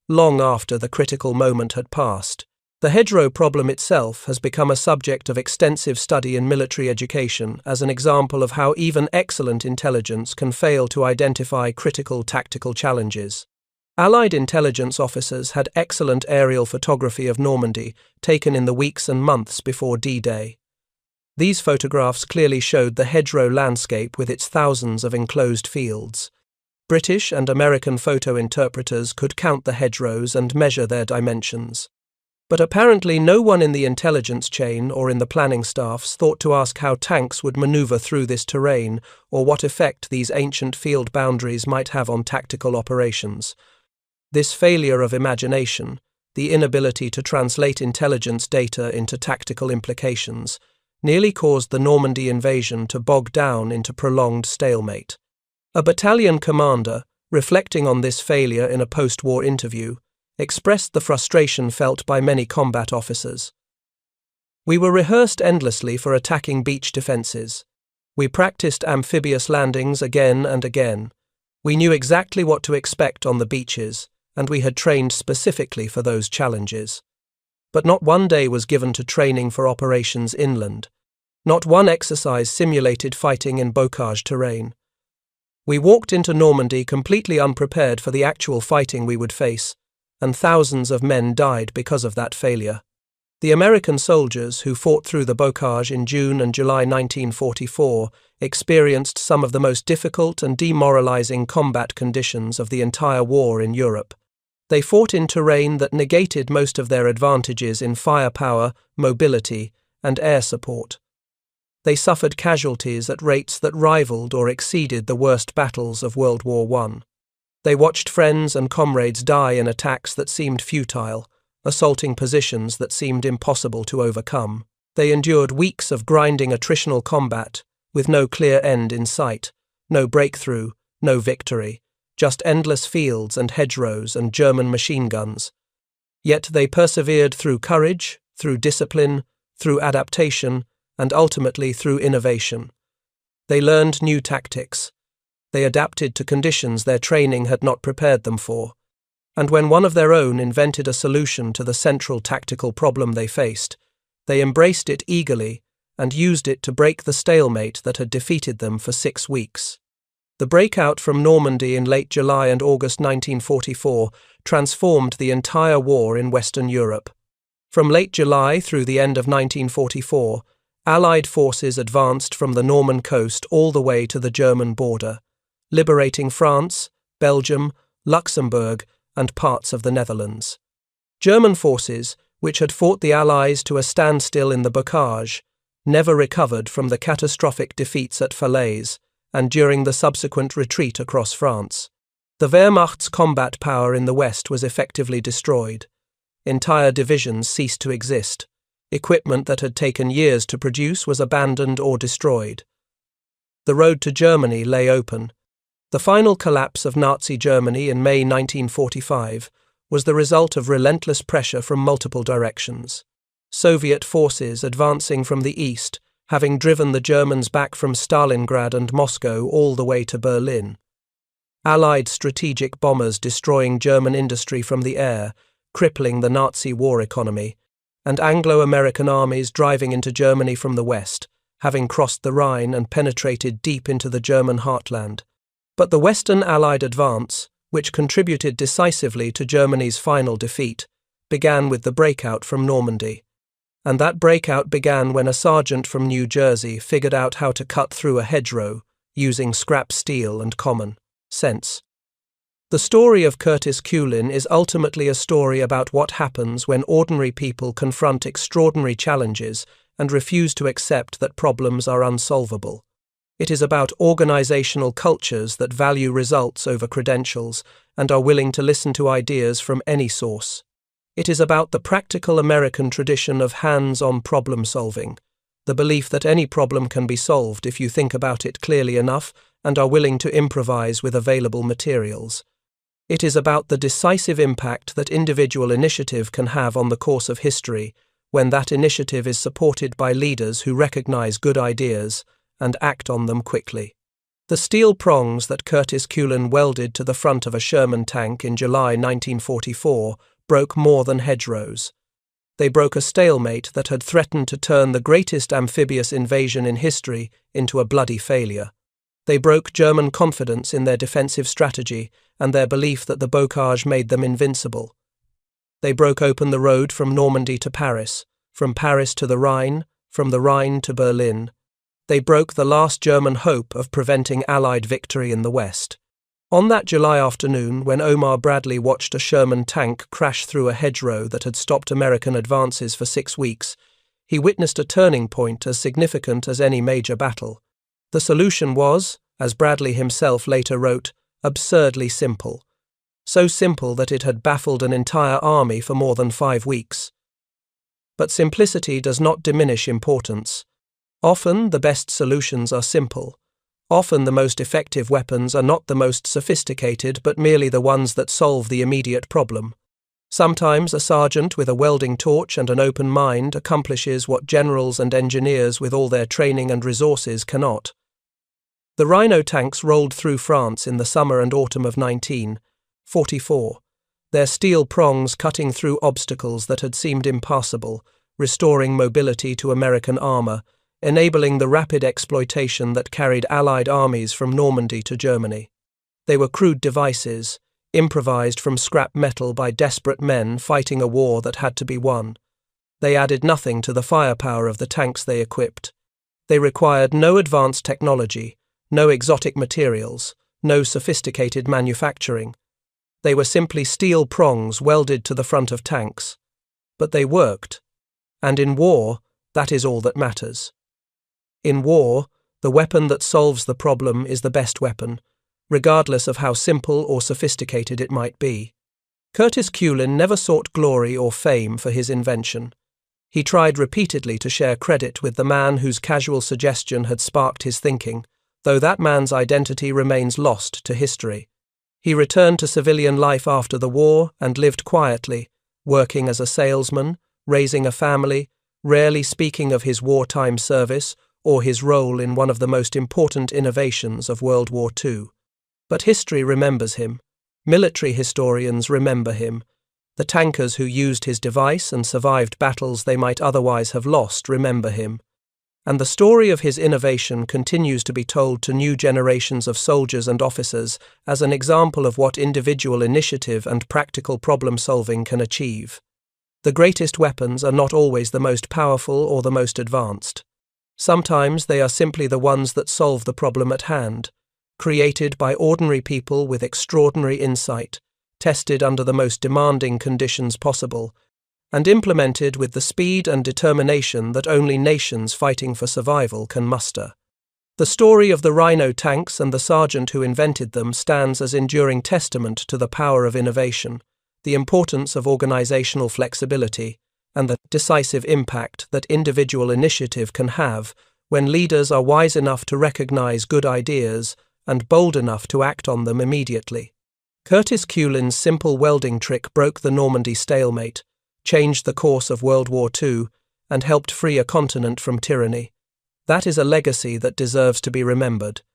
long after the critical moment had passed. The Hedgerow problem itself has become a subject of extensive study in military education as an example of how even excellent intelligence can fail to identify critical tactical challenges. Allied intelligence officers had excellent aerial photography of Normandy taken in the weeks and months before D-Day. These photographs clearly showed the Hedgerow landscape with its thousands of enclosed fields. British and American photo interpreters could count the hedgerows and measure their dimensions. But apparently no one in the intelligence chain or in the planning staffs thought to ask how tanks would maneuver through this terrain or what effect these ancient field boundaries might have on tactical operations. This failure of imagination, the inability to translate intelligence data into tactical implications, nearly caused the Normandy invasion to bog down into prolonged stalemate. A battalion commander, reflecting on this failure in a post-war interview, expressed the frustration felt by many combat officers. "We were rehearsed endlessly for attacking beach defences. We practiced amphibious landings again and again. We knew exactly what to expect on the beaches, and we had trained specifically for those challenges. But not one day was given to training for operations inland. Not one exercise simulated fighting in Bocage terrain. We walked into Normandy completely unprepared for the actual fighting we would face, and thousands of men died because of that failure." The American soldiers who fought through the Bocage in June and July 1944 experienced some of the most difficult and demoralizing combat conditions of the entire war in Europe. They fought in terrain that negated most of their advantages in firepower, mobility, and air support. They suffered casualties at rates that rivaled or exceeded the worst battles of World War I. They watched friends and comrades die in attacks that seemed futile, assaulting positions that seemed impossible to overcome. They endured weeks of grinding attritional combat, with no clear end in sight, no breakthrough, no victory, just endless fields and hedgerows and German machine guns. Yet they persevered through courage, through discipline, through adaptation, and ultimately through innovation. They learned new tactics. They adapted to conditions their training had not prepared them for. And when one of their own invented a solution to the central tactical problem they faced, they embraced it eagerly and used it to break the stalemate that had defeated them for 6 weeks. The breakout from Normandy in late July and August 1944 transformed the entire war in Western Europe. From late July through the end of 1944, Allied forces advanced from the Norman coast all the way to the German border, liberating France, Belgium, Luxembourg, and parts of the Netherlands. German forces, which had fought the Allies to a standstill in the Bocage, never recovered from the catastrophic defeats at Falaise and during the subsequent retreat across France. The Wehrmacht's combat power in the West was effectively destroyed. Entire divisions ceased to exist. Equipment that had taken years to produce was abandoned or destroyed. The road to Germany lay open. The final collapse of Nazi Germany in May 1945 was the result of relentless pressure from multiple directions. Soviet forces advancing from the east having driven the Germans back from Stalingrad and Moscow all the way to Berlin. Allied strategic bombers destroying German industry from the air, crippling the Nazi war economy, and Anglo-American armies driving into Germany from the west, having crossed the Rhine and penetrated deep into the German heartland. But the Western Allied advance, which contributed decisively to Germany's final defeat, began with the breakout from Normandy. And that breakout began when a sergeant from New Jersey figured out how to cut through a hedgerow using scrap steel and common sense. The story of Curtis Culin is ultimately a story about what happens when ordinary people confront extraordinary challenges and refuse to accept that problems are unsolvable. It is about organizational cultures that value results over credentials and are willing to listen to ideas from any source. It is about the practical American tradition of hands-on problem solving, the belief that any problem can be solved if you think about it clearly enough and are willing to improvise with available materials. It is about the decisive impact that individual initiative can have on the course of history when that initiative is supported by leaders who recognize good ideas and act on them quickly. The steel prongs that Curtis Culin welded to the front of a Sherman tank in July 1944 broke more than hedgerows. They broke a stalemate that had threatened to turn the greatest amphibious invasion in history into a bloody failure. They broke German confidence in their defensive strategy and their belief that the Bocage made them invincible. They broke open the road from Normandy to Paris, from Paris to the Rhine, from the Rhine to Berlin. They broke the last German hope of preventing Allied victory in the West. On that July afternoon, when Omar Bradley watched a Sherman tank crash through a hedgerow that had stopped American advances for 6 weeks, he witnessed a turning point as significant as any major battle. The solution was, as Bradley himself later wrote, absurdly simple. So simple that it had baffled an entire army for more than 5 weeks. But simplicity does not diminish importance. Often the best solutions are simple. Often the most effective weapons are not the most sophisticated but merely the ones that solve the immediate problem. Sometimes a sergeant with a welding torch and an open mind accomplishes what generals and engineers with all their training and resources cannot. The Rhino tanks rolled through France in the summer and autumn of 1944, their steel prongs cutting through obstacles that had seemed impassable, restoring mobility to American armor, enabling the rapid exploitation that carried Allied armies from Normandy to Germany. They were crude devices, improvised from scrap metal by desperate men fighting a war that had to be won. They added nothing to the firepower of the tanks they equipped. They required no advanced technology, no exotic materials, no sophisticated manufacturing. They were simply steel prongs welded to the front of tanks. But they worked. And in war, that is all that matters. In war, the weapon that solves the problem is the best weapon, regardless of how simple or sophisticated it might be. Curtis Culin never sought glory or fame for his invention. He tried repeatedly to share credit with the man whose casual suggestion had sparked his thinking, though that man's identity remains lost to history. He returned to civilian life after the war and lived quietly, working as a salesman, raising a family, rarely speaking of his wartime service or his role in one of the most important innovations of World War II. But history remembers him. Military historians remember him. The tankers who used his device and survived battles they might otherwise have lost remember him. And the story of his innovation continues to be told to new generations of soldiers and officers as an example of what individual initiative and practical problem-solving can achieve. The greatest weapons are not always the most powerful or the most advanced. Sometimes they are simply the ones that solve the problem at hand, created by ordinary people with extraordinary insight, tested under the most demanding conditions possible, and implemented with the speed and determination that only nations fighting for survival can muster. The story of the Rhino tanks and the sergeant who invented them stands as enduring testament to the power of innovation, the importance of organizational flexibility, and the decisive impact that individual initiative can have when leaders are wise enough to recognize good ideas and bold enough to act on them immediately. Curtis Culin's simple welding trick broke the Normandy stalemate, changed the course of World War II, and helped free a continent from tyranny. That is a legacy that deserves to be remembered.